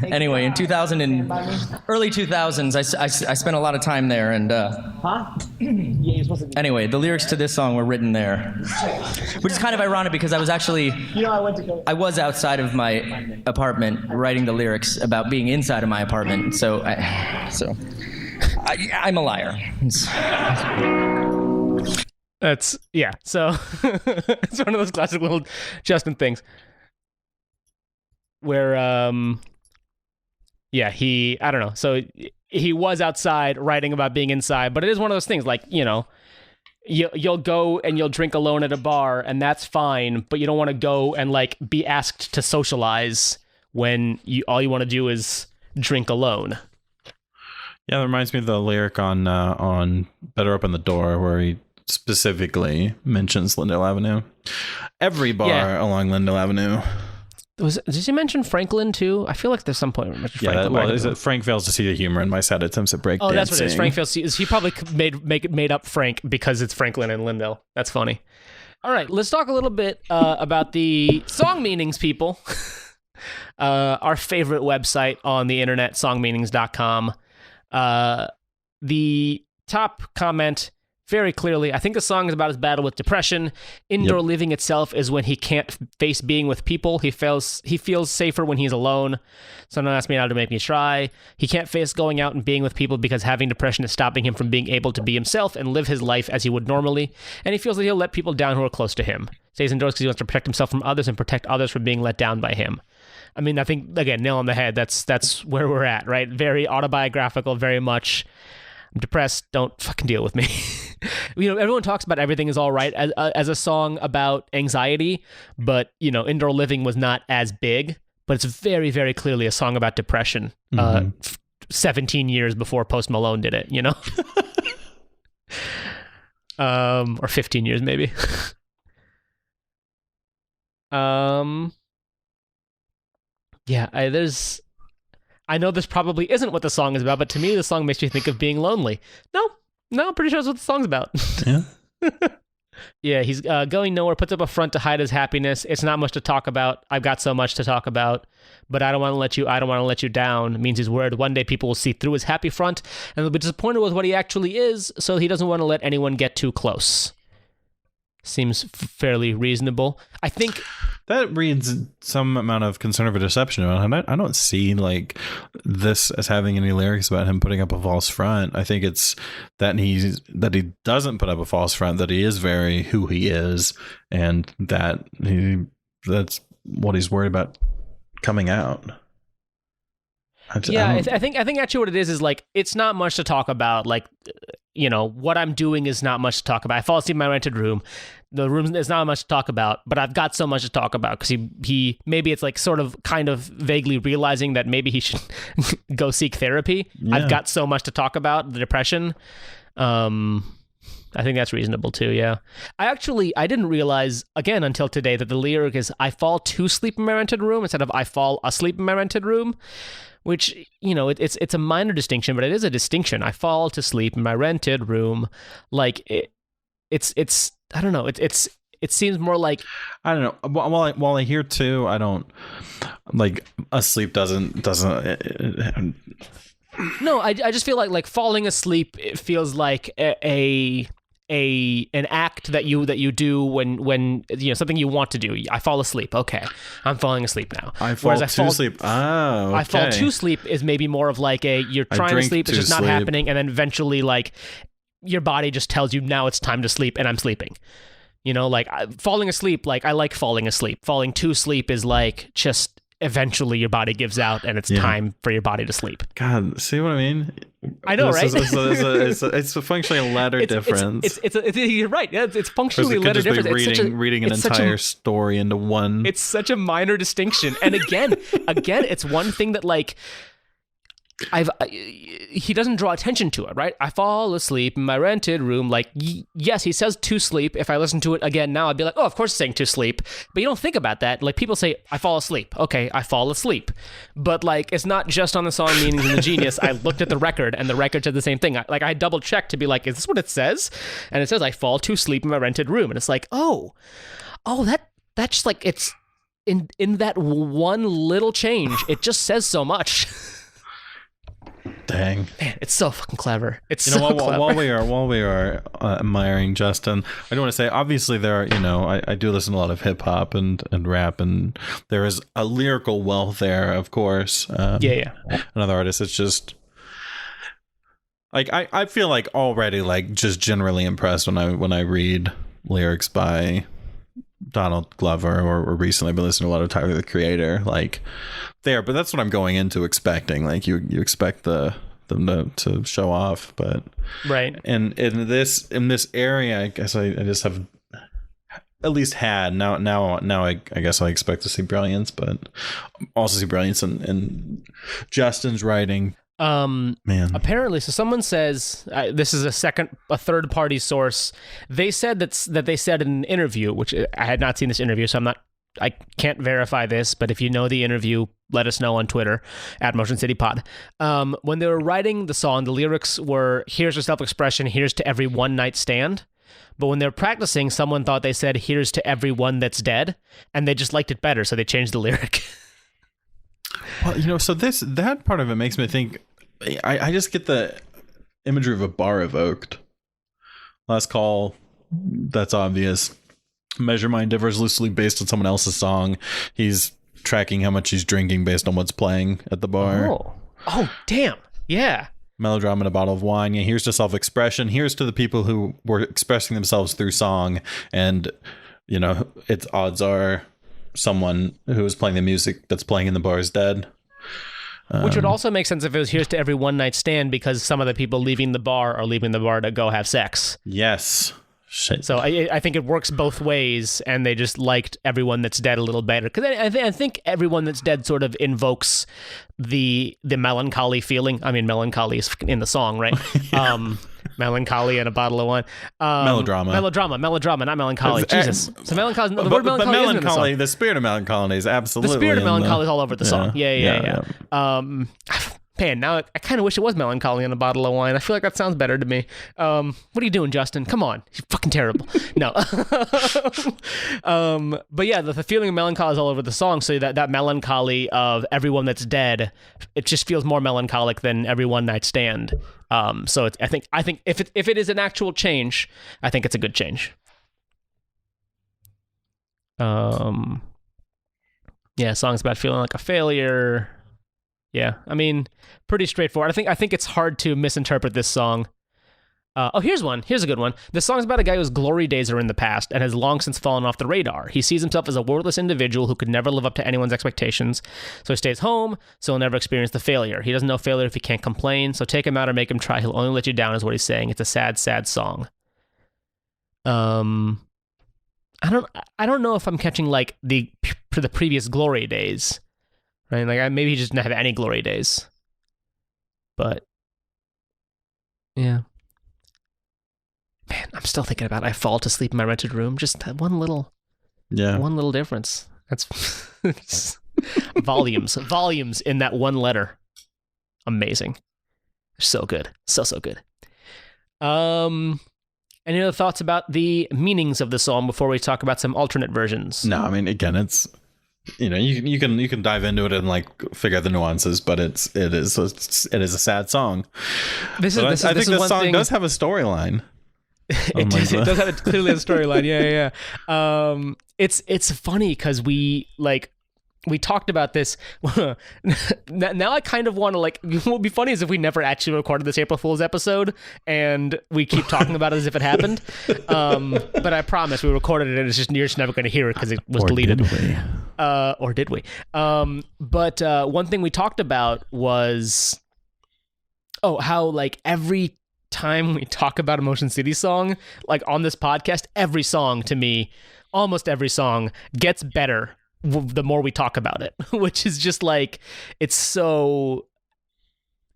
Anyway, in early 2000s, I spent a lot of time there, and anyway, the lyrics to this song were written there, which is kind of ironic because I was actually I was outside of my apartment writing the lyrics about being inside of my apartment, so I'm a liar. That's so it's one of those classic little Justin things where I don't know. So he was outside writing about being inside, but it is one of those things like, you'll go and you'll drink alone at a bar and that's fine, but you don't want to go and like be asked to socialize when all you want to do is drink alone. Yeah, that reminds me of the lyric on Better Open the Door where he specifically mentions Lindell Avenue. Every bar along Lindell Avenue. Did you mention Franklin too? I feel like there's some point where Frank fails to see the humor in my sad attempts at breakdancing. Oh, that's what it is. Frank fails to see. He probably made up Frank because it's Franklin and Lindell. That's funny. All right, let's talk a little bit about the song meanings, people. Our favorite website on the internet, songmeanings.com. The top comment. Very clearly, I think the song is about his battle with depression. Indoor living itself is when he can't face being with people. He feels safer when he's alone. Someone asked me how to make me try. He can't face going out and being with people because having depression is stopping him from being able to be himself and live his life as he would normally. And he feels that he'll let people down who are close to him. Stays indoors because he wants to protect himself from others and protect others from being let down by him. I mean, I think, again, nail on the head. That's where we're at, right? Very autobiographical, very much. I'm depressed. Don't fucking deal with me. Everyone talks about Everything Is All Right as a song about anxiety,. Indoor Living was not as big, but it's very, very clearly a song about depression. 17 years before Post Malone did it, or 15 years maybe. I know this probably isn't what the song is about, but to me, the song makes me think of being lonely. No, I'm pretty sure that's what the song's about. Yeah. Yeah, he's going nowhere, puts up a front to hide his happiness. It's not much to talk about. I've got so much to talk about, but I don't want to let you down. It means he's worried one day people will see through his happy front and they'll be disappointed with what he actually is, so he doesn't want to let anyone get too close. Seems fairly reasonable. I think that reads some amount of concern of a deception about him. I don't see like this as having any lyrics about him putting up a false front. I think it's that he doesn't put up a false front, that he is very who he is, and that's what he's worried about coming out. I think actually what it is like, it's not much to talk about. Like, what I'm doing is not much to talk about. I fall asleep in my rented room. The room is not much to talk about, but I've got so much to talk about because he maybe it's like sort of kind of vaguely realizing that maybe he should go seek therapy. Yeah. I've got so much to talk about, the depression. I think that's reasonable too, yeah. I didn't realize, again, until today, that the lyric is, I fall to sleep in my rented room instead of I fall asleep in my rented room, which, it's a minor distinction, but it is a distinction. I fall to sleep in my rented room. Like, it's I don't know, it seems more like, I don't know. While I hear too, I don't, like, asleep doesn't No, I just feel like falling asleep, it feels like a an act that you do when something you want to do. I fall asleep. Okay, I'm falling asleep now. I fall to sleep. Oh, okay. I fall to sleep is maybe more of like you're trying to sleep, it's just not happening, and then eventually like your body just tells you now it's time to sleep, and I'm sleeping. Like falling asleep. Like I like falling asleep. Falling to sleep is like just eventually your body gives out, and it's time for your body to sleep. God, see what I mean? I know, right? It's functionally a letter difference. You're right. It's functionally a letter difference. Reading an entire story into one. It's such a minor distinction. And again, it's one thing that like he doesn't draw attention to it, right? I fall asleep in my rented room. Like, yes, he says to sleep. If I listen to it again now, I'd be like, oh, of course he's saying to sleep. But you don't think about that. Like, people say, I fall asleep. Okay, I fall asleep. But, like, it's not just on the song Meanings and the Genius. I looked at the record, and the record said the same thing. I double-checked to be like, is this what it says? And it says, I fall to sleep in my rented room. And it's like, that's just, like, it's in that one little change. It just says so much. Dang, man, it's so fucking clever. It's so clever. While we are admiring Justin, I do want to say, obviously there are, I do listen to a lot of hip hop and rap, and there is a lyrical wealth there, of course. Another artist, it's just like I feel like already like just generally impressed when I read lyrics by Donald Glover, or recently I've been listening to a lot of Tyler the Creator, like there, but that's what I'm going into expecting. Like you expect them to show off, but right. And in this area, I guess I just have at least had now I guess I expect to see brilliance, but also see brilliance in Justin's writing. Man, apparently, so someone says this is a third party source. They said that they said in an interview, which I had not seen this interview, so I can't verify this, but if you know the interview, let us know on Twitter at Motion City Pod. When they were writing the song, the lyrics were, here's to self-expression, here's to every one night stand. But when they were practicing, someone thought they said, here's to everyone that's dead, and they just liked it better, so they changed the lyric. Well, so that part of it makes me think, I just get the imagery of a bar evoked. Last call, that's obvious. Measure Mind differs loosely based on someone else's song. He's tracking how much he's drinking based on what's playing at the bar. Oh, damn. Yeah. Melodrama in a bottle of wine. Yeah, here's to self-expression. Here's to the people who were expressing themselves through song. And, its odds are someone who is playing the music that's playing in the bar is dead. Which would also make sense if it was here's to every one night stand, because some of the people leaving the bar are leaving the bar to go have sex. Yes. Shit. So I think it works both ways, and they just liked everyone that's dead a little better, because I think everyone that's dead sort of invokes the melancholy feeling. I mean, melancholy is in the song, right? Yeah. Melancholy and a bottle of wine. Melodrama, not melancholy. Jesus. So melancholy. The word melancholy isn't in the song. The spirit of melancholy is absolutely. The spirit of melancholy is all over the song. Yeah. Man, now I kind of wish it was melancholy in a bottle of wine. I feel like that sounds better to me. What are you doing, Justin? Come on. You're fucking terrible. No. But yeah, the feeling of melancholy is all over the song. So that melancholy of everyone that's dead, it just feels more melancholic than every one night stand. So I think if it is an actual change, I think it's a good change. Yeah, song's about feeling like a failure. Yeah, I mean, pretty straightforward. I think it's hard to misinterpret this song. Here's one. Here's a good one. This song's about a guy whose glory days are in the past and has long since fallen off the radar. He sees himself as a worthless individual who could never live up to anyone's expectations. So he stays home, so he'll never experience the failure. He doesn't know failure if he can't complain, so take him out or make him try. He'll only let you down is what he's saying. It's a sad, sad song. I don't know if I'm catching like the previous glory days. Right? Like maybe he just didn't have any glory days. But yeah. Man, I'm still thinking about I fall to sleep in my rented room. Just that one little difference. That's volumes in that one letter. Amazing. So good. So good. Any other thoughts about the meanings of the song before we talk about some alternate versions? No, I mean, again, it's, you can dive into it and like figure out the nuances, but it is a sad song. I think this song does have a storyline. It does have clearly a storyline. Yeah. It's funny because we talked about this. Now I kind of want to what would be funny is if we never actually recorded this April Fool's episode and we keep talking about it as if it happened. But I promise we recorded it and you're just never going to hear it because it was deleted. Or did we? But one thing we talked about was, how every time we talk about a Motion City song, on this podcast, every song to me, almost every song gets better the more we talk about it, which is just it's so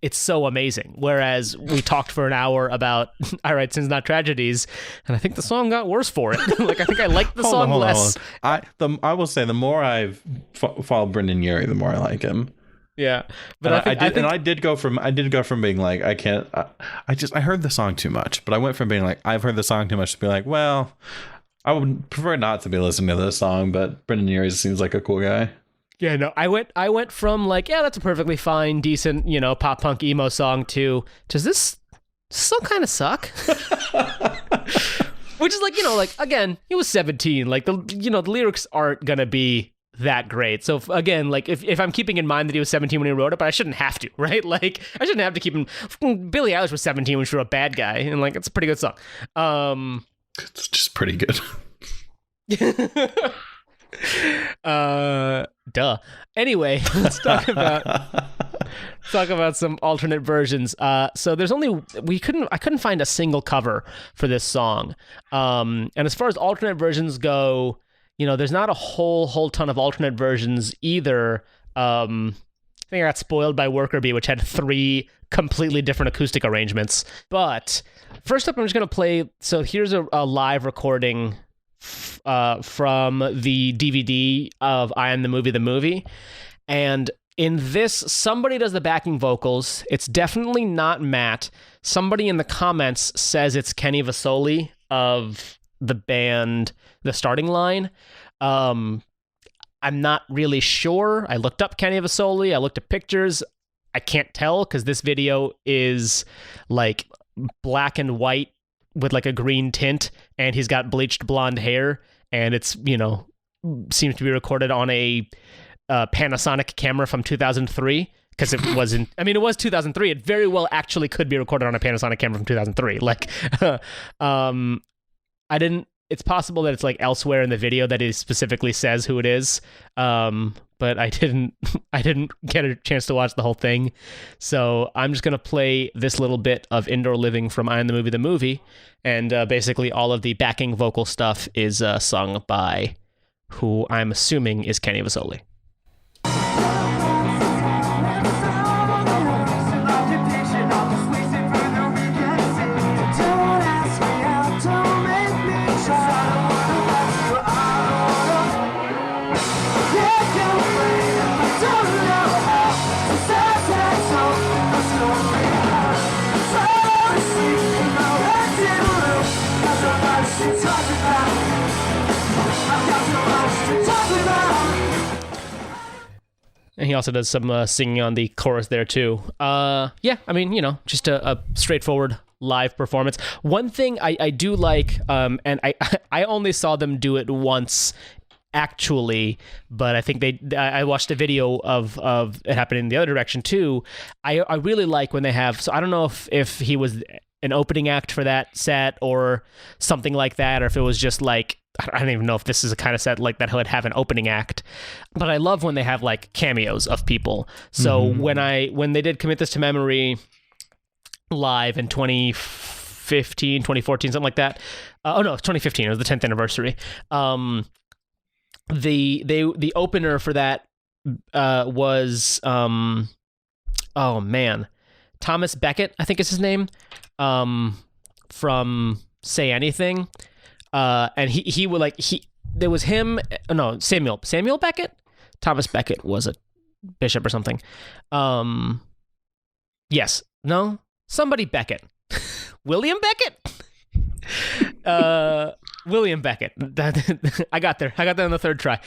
amazing. Whereas we talked for an hour about I Write Sins Not Tragedies, and I think the song got worse for it. I think I liked the song less. I will say the more I've followed Brendan Urie, the more I like him. Yeah, but I did go from being I heard the song too much, but I went from being I've heard the song too much to be well, I would prefer not to be listening to this song, but Brendan Urie seems like a cool guy. Yeah, no, I went from that's a perfectly fine, decent, pop punk emo song to, does this song kind of suck? Which is again, he was 17. The lyrics aren't gonna be that great. So again, if I'm keeping in mind that he was 17 when he wrote it, but I shouldn't have to, right? I shouldn't have to keep him. Billie Eilish was 17 when she wrote Bad Guy, and it's a pretty good song. It's just pretty good. Duh. Anyway, let's talk about some alternate versions. So there's I couldn't find a single cover for this song. And as far as alternate versions go, there's not a whole ton of alternate versions either. I think I got spoiled by Worker Bee, which had 3 completely different acoustic arrangements. But first up, I'm just going to play. So here's a live recording from the DVD of I Am the Movie. And in this, somebody does the backing vocals. It's definitely not Matt. Somebody in the comments says it's Kenny Vasoli of the band The Starting Line. I'm not really sure. I looked up Kenny Vasoli. I looked at pictures. I can't tell because this video is black and white with a green tint, and he's got bleached blonde hair, and it's seems to be recorded on a Panasonic camera from 2003, because it wasn't. I mean, it was 2003. It very well actually could be recorded on a Panasonic camera from 2003. I didn't. It's possible that it's elsewhere in the video that he specifically says who it is, but I didn't get a chance to watch the whole thing, so I'm just gonna play this little bit of Indoor Living from I Am the Movie, and basically all of the backing vocal stuff is sung by who I'm assuming is Kenny Vasoli. And he also does some singing on the chorus there too. Yeah, I mean, just a straightforward live performance. One thing I do like, and I only saw them do it once actually, but I think I watched a video of it happening in the other direction too. I really like when they have, so I don't know if he was an opening act for that set or something like that, or if it was just I don't even know if this is a kind of set like that would have an opening act, but I love when they have cameos of people. So when they did Commit This to Memory live in 2015, 2014, something like that. Oh no, it's 2015. It was the 10th anniversary. The opener for that was oh man, Thomas Beckett, I think is his name, from Say Anything. And he would there was him. No, Samuel Beckett. Thomas Beckett was a bishop or something. Yes. No. Somebody Beckett. William Beckett. William Beckett. I got there on the third try.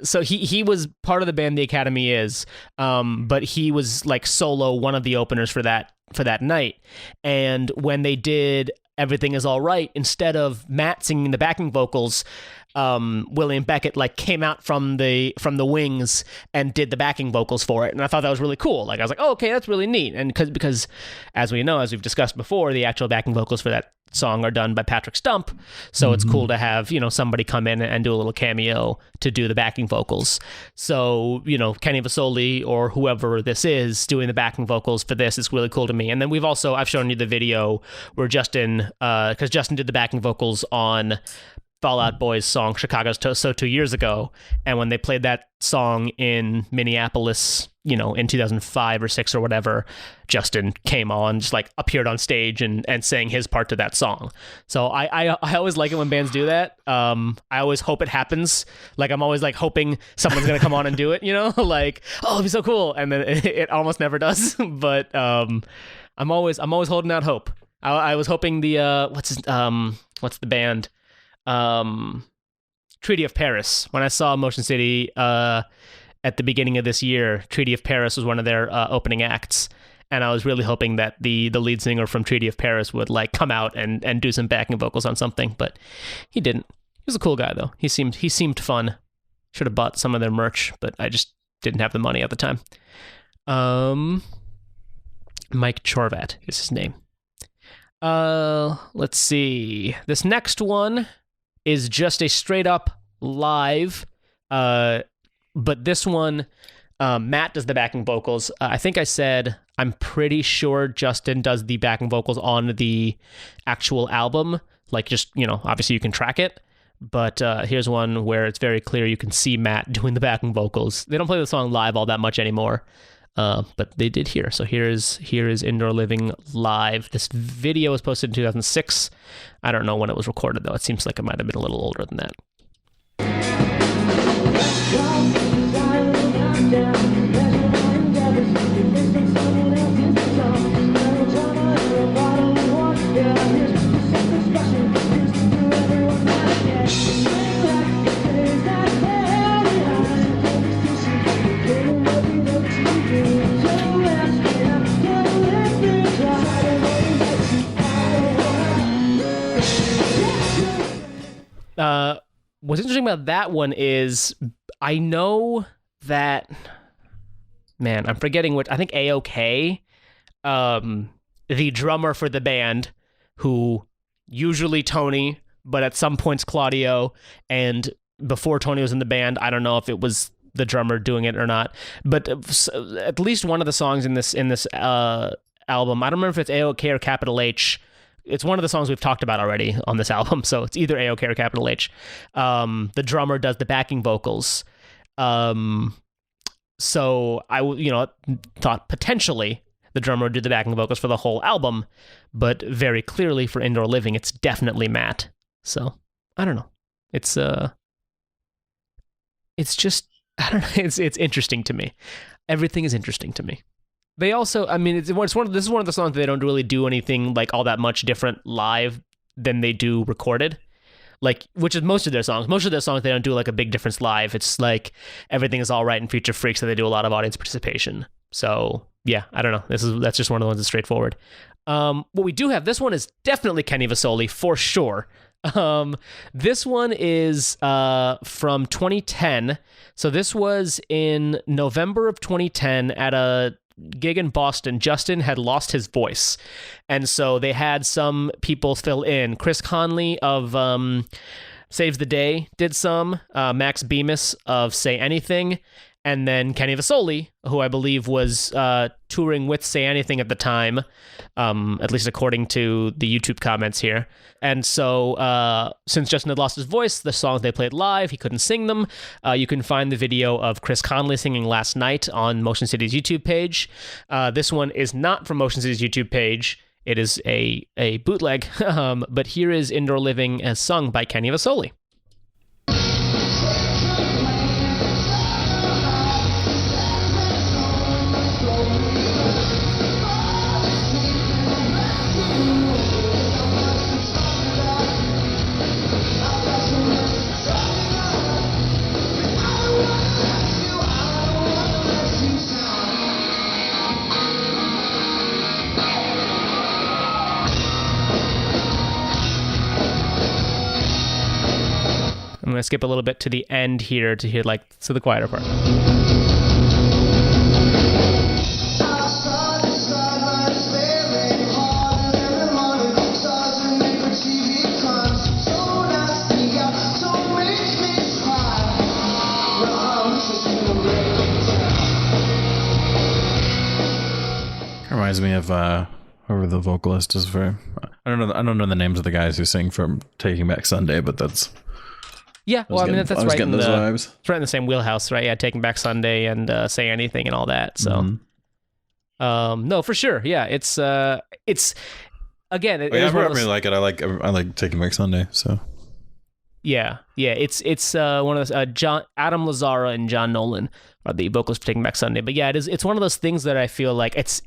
So he was part of the band The Academy is, but he was solo one of the openers for that night. And when they did Everything Is All Right, instead of Matt singing the backing vocals, William Beckett like came out from the wings and did the backing vocals for it, and I thought that was really cool. Like I was like, oh, okay, that's really neat. And because as we know, as we've discussed before, the actual backing vocals for that song are done by Patrick Stump, so it's cool to have somebody come in and do a little cameo to do the backing vocals. So Kenny Vasoli or whoever this is doing the backing vocals for this is really cool to me. And then I've shown you the video where Justin, because Justin did the backing vocals on Fall Out Boy's song Chicago's So 2 years ago, and when they played that song in Minneapolis, in 2005 or 6 or whatever, Justin came on, just like appeared on stage and sang his part to that song. So I always like it when bands do that. I always hope it happens. Like I'm always like hoping someone's gonna come on and do it, like, oh, it'd be so cool, and then it almost never does. But I'm always holding out hope. I was hoping the what's the band? Treaty of Paris. When I saw Motion City at the beginning of this year, Treaty of Paris was one of their opening acts, and I was really hoping that the lead singer from Treaty of Paris would like come out and do some backing vocals on something, but he didn't. He was a cool guy though. He seemed fun. Should have bought some of their merch, but I just didn't have the money at the time. Mike Chorvat is his name. Let's see. This next one is just a straight up live, but this one, Matt does the backing vocals. I think I said I'm pretty sure Justin does the backing vocals on the actual album. Like just, obviously you can track it, but here's one where it's very clear you can see Matt doing the backing vocals. They don't play the song live all that much anymore, but they did here. So here is Indoor Living live. This video was posted in 2006. I don't know when it was recorded, though. It seems like it might have been a little older than that. What's interesting about that one is I know that, man, I'm forgetting what, I think AOK, the drummer for the band, who usually Tony, but at some points Claudio, and before Tony was in the band, I don't know if it was the drummer doing it or not, but at least one of the songs in this album, I don't remember if it's AOK or Capital H. It's one of the songs we've talked about already on this album, so it's either AOK or Capital H. The drummer does the backing vocals. So I thought potentially the drummer would do the backing vocals for the whole album, but very clearly for Indoor Living, it's definitely Matt. So I don't know. It's just, I don't know. It's interesting to me. Everything is interesting to me. They also, I mean, this is one of the songs that they don't really do anything like all that much different live than they do recorded. Like, which is most of their songs. Most of their songs, they don't do like a big difference live. It's like Everything Is All Right and Future Freaks that they do a lot of audience participation. So yeah, I don't know. That's just one of the ones that's straightforward. What we do have, this one is definitely Kenny Vasoli for sure. This one is from 2010. So this was in November of 2010 at a gig in Boston. Justin had lost his voice, and so they had some people fill in. Chris Conley of Saves the Day did some, Max Bemis of Say Anything, and then Kenny Vasoli, who I believe was touring with Say Anything at the time, at least according to the YouTube comments here. And so since Justin had lost his voice, the songs they played live, he couldn't sing them. You can find the video of Chris Conley singing Last Night on Motion City's YouTube page. This one is not from Motion City's YouTube page. It is a bootleg, but here is Indoor Living as sung by Kenny Vasoli. going to skip a little bit to the end here to hear like to the quieter part. Reminds me of whoever the vocalist is for. I don't know the names of the guys who sing from Taking Back Sunday, but that's well, I mean that's right in the vibes. It's right in the same wheelhouse, right? Yeah, Taking Back Sunday and Say Anything and all that. So, no, for sure, yeah, it's again, I really like it. I like Taking Back Sunday. So, yeah, it's one of those Adam Lazzara and John Nolan are the vocalists for Taking Back Sunday. But yeah, it's one of those things that I feel like it's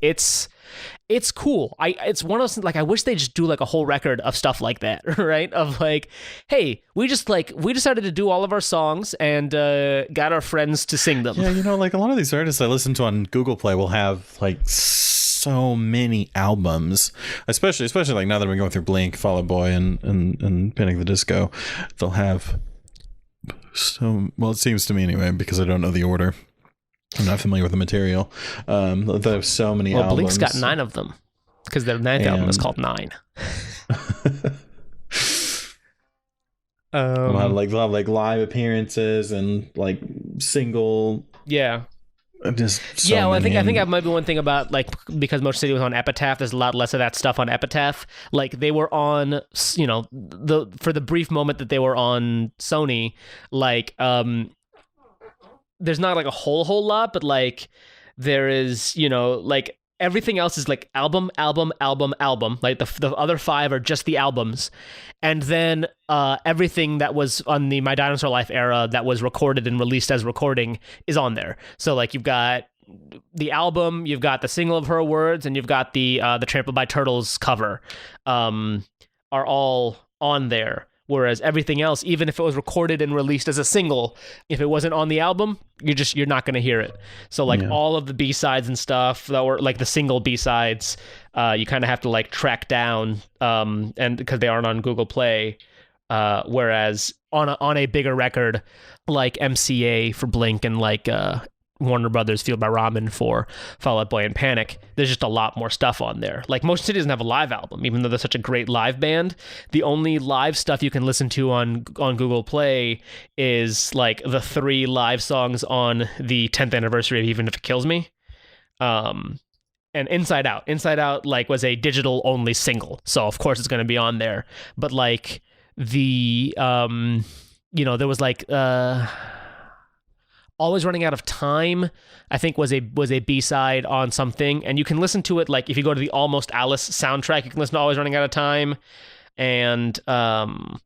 cool. It's one of those, like, I wish they just do like a whole record of stuff like that, right? Of like, hey, we decided to do all of our songs and got our friends to sing them. Yeah, like a lot of these artists I listen to on Google Play will have like so many albums, especially like now that we're going through Blink, Fall Out Boy, and Panic! The Disco, they'll have it seems to me anyway, because I don't know the order. I'm not familiar with the material. They have so many albums. Blink's got 9 of them because their 9th album is called 9. They'll have like live appearances and like single. Yeah. Just I think that might be one thing about, like, because Motion City was on Epitaph, there's a lot less of that stuff on Epitaph. Like, they were on, for the brief moment that they were on Sony, like, there's not like a whole lot, but like there is, like everything else is like album. Like the other 5 are just the albums. And then everything that was on the My Dinosaur Life era that was recorded and released as recording is on there. So like you've got the album, you've got the single of Her Words, and you've got the Trampled by Turtles cover are all on there. Whereas everything else, even if it was recorded and released as a single, if it wasn't on the album, you're not going to hear it. So like all of the B-sides and stuff that were like the single B-sides, you kind of have to like track down, and because they aren't on Google Play. Whereas on a bigger record like MCA for Blink and like Warner Brothers Fueled by Ramen for Fall Out Boy and Panic, there's just a lot more stuff on there. Like Motion City doesn't have a live album, even though they're such a great live band. The only live stuff you can listen to on Google Play is like the 3 live songs on the 10th anniversary of Even If It Kills Me. And Inside Out like was a digital only single, so of course it's going to be on there. But like the there was like Always Running Out of Time, I think was a B-side on something, and you can listen to it like if you go to the Almost Alice soundtrack, you can listen to Always Running Out of Time, and Not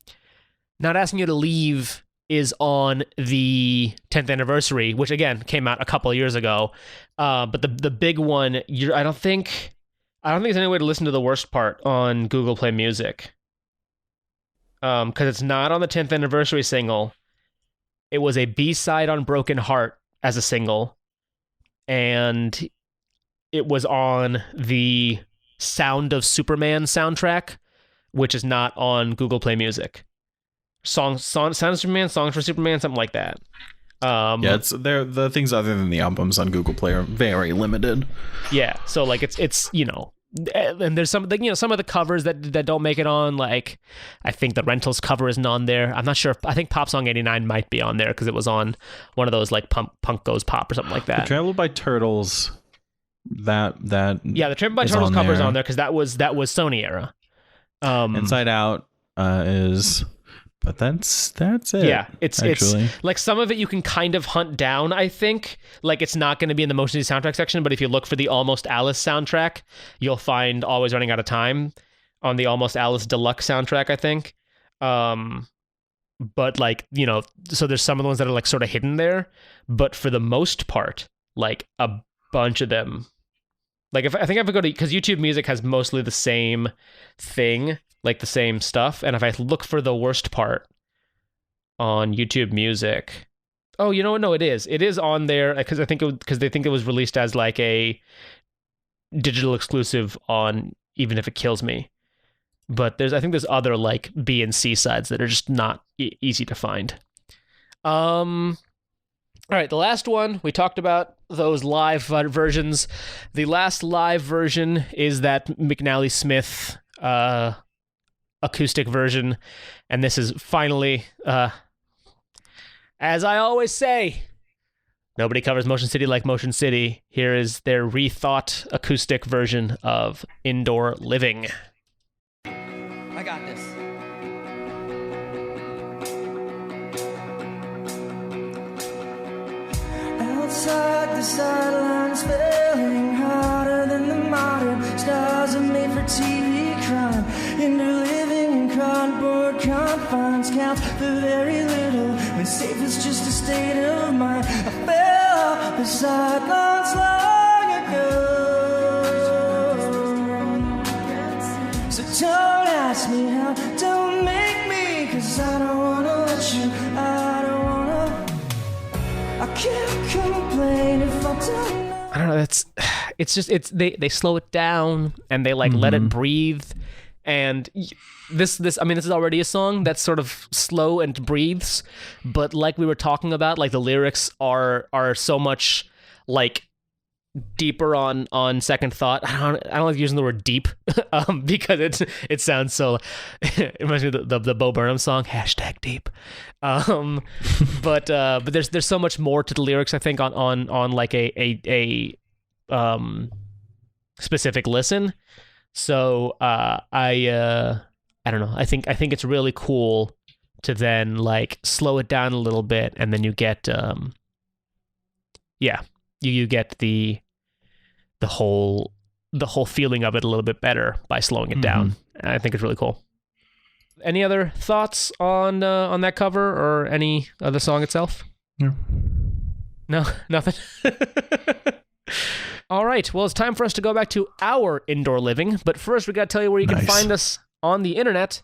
Asking You to Leave is on the 10th anniversary, which again came out a couple of years ago. But the big one, I don't think there's any way to listen to The Worst Part on Google Play Music, because it's not on the 10th anniversary single. It was a B-side on Broken Heart as a single, and it was on the Sound of Superman soundtrack, which is not on Google Play Music. Sound of Superman, Songs for Superman, something like that. It's the things other than the albums on Google Play are very limited. Yeah, so like it's and there's some of the covers that don't make it on. Like I think the Rentals cover isn't on there. I'm not sure. I think Pop Song 89 might be on there because it was on one of those like Punk Goes Pop or something like that. Trampled by Turtles. The Trampled by Turtles cover is on there because that was Sony era. Inside Out is. But that's it. Yeah, it's like some of it you can kind of hunt down, I think. Like it's not going to be in the Motion City soundtrack section, but if you look for the Almost Alice soundtrack, you'll find Always Running Out of Time on the Almost Alice Deluxe soundtrack, I think. But like, so there's some of the ones that are like sort of hidden there, but for the most part, like a bunch of them. Like if I go to, because YouTube Music has mostly the same thing, like the same stuff, and if I look for The Worst Part on YouTube Music, oh, you know what? No, it is on there because they think it was released as like a digital exclusive on Even If It Kills Me. But I think there's other like B and C sides that are just not easy to find. All right, the last one, we talked about those live versions. The last live version is that McNally Smith acoustic version, and this is finally, as I always say, nobody covers Motion City like Motion City. Here is their rethought acoustic version of Indoor Living. I got this. Outside the sidelines, failing harder than the modern stars are made for TV crime. Indoor living in cardboard confines counts for very little when safe is just a state of mind. I fell off the sidelines long ago. So don't ask me how, don't make me, 'cause I don't wanna let you, I don't wanna, I can't complain if I don't know. I don't know, they slow it down and they like let it breathe. And this is already a song that's sort of slow and breathes, but like we were talking about, like the lyrics are so much like deeper on second thought. I don't like using the word deep because it sounds so it reminds me of the Bo Burnham song #deep. But there's so much more to the lyrics, I think, on like a specific listen. So I don't know. I think it's really cool to then like slow it down a little bit, and then you get you get the whole feeling of it a little bit better by slowing it down. And I think it's really cool. Any other thoughts on that cover or any other song itself? No, nothing. All right, well, it's time for us to go back to our indoor living, but first we got to tell you where you can find us on the internet.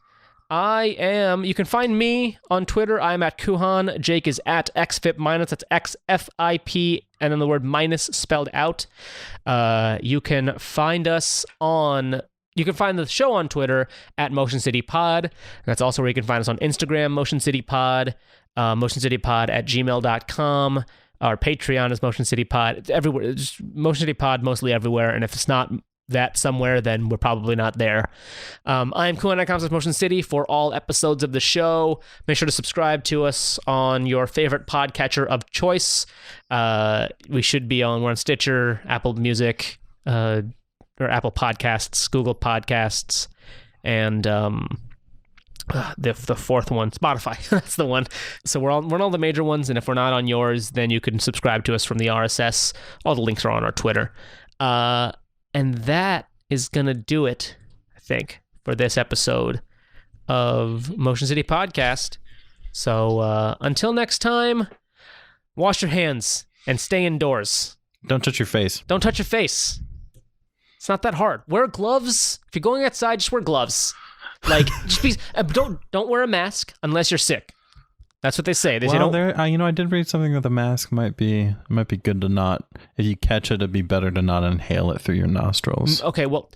You can find me on Twitter. I'm at Kuhan. Jake is at XFIP-, that's XFIP, and then the word minus spelled out. You can find the show on Twitter at Motion City Pod. That's also where you can find us on Instagram, Motion City Pod, motioncitypod@gmail.com. Our Patreon is Motion City Pod. It's everywhere. It's just Motion City Pod mostly everywhere. And if it's not that somewhere, then we're probably not there. I'm Kuhan.com/Motion City for all episodes of the show. Make sure to subscribe to us on your favorite podcatcher of choice. We're on Stitcher, Apple Music, or Apple Podcasts, Google Podcasts, and the fourth one, Spotify. That's the one. So we're on all the major ones, and if we're not on yours, then you can subscribe to us from the RSS. All the links are on our Twitter. And that is gonna do it, I think, for this episode of Motion City Podcast. So until next time, wash your hands and stay indoors. Don't touch your face. Don't touch your face. It's not that hard. Wear gloves. If you're going outside, just wear gloves. Like, just be, don't wear a mask unless you're sick. That's what they say. They say don't. I did read something that the mask might be good to not. If you catch it, it'd be better to not inhale it through your nostrils. Okay, well,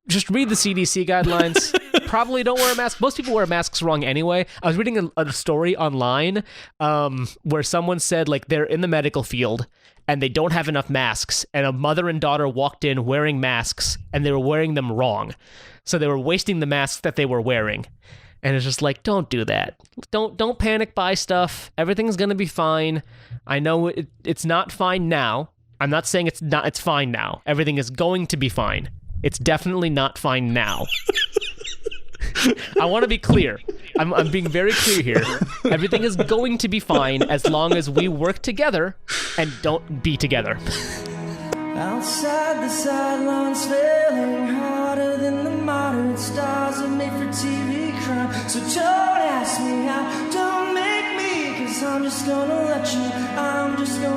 just read the CDC guidelines. Probably don't wear a mask. Most people wear masks wrong anyway. I was reading a story online where someone said like they're in the medical field and they don't have enough masks, and a mother and daughter walked in wearing masks and they were wearing them wrong. So they were wasting the masks that they were wearing. And it's just like, don't do that. Don't panic buy stuff. Everything's going to be fine. I know it's not fine now. I'm not saying it's fine now. Everything is going to be fine. It's definitely not fine now. I want to be clear. I'm being very clear here. Everything is going to be fine as long as we work together and don't be together. Outside the sidelines, failing harder than the modern stars are made for TV crime. So don't ask me how, don't make me, 'cause I'm just gonna let you, I'm just gonna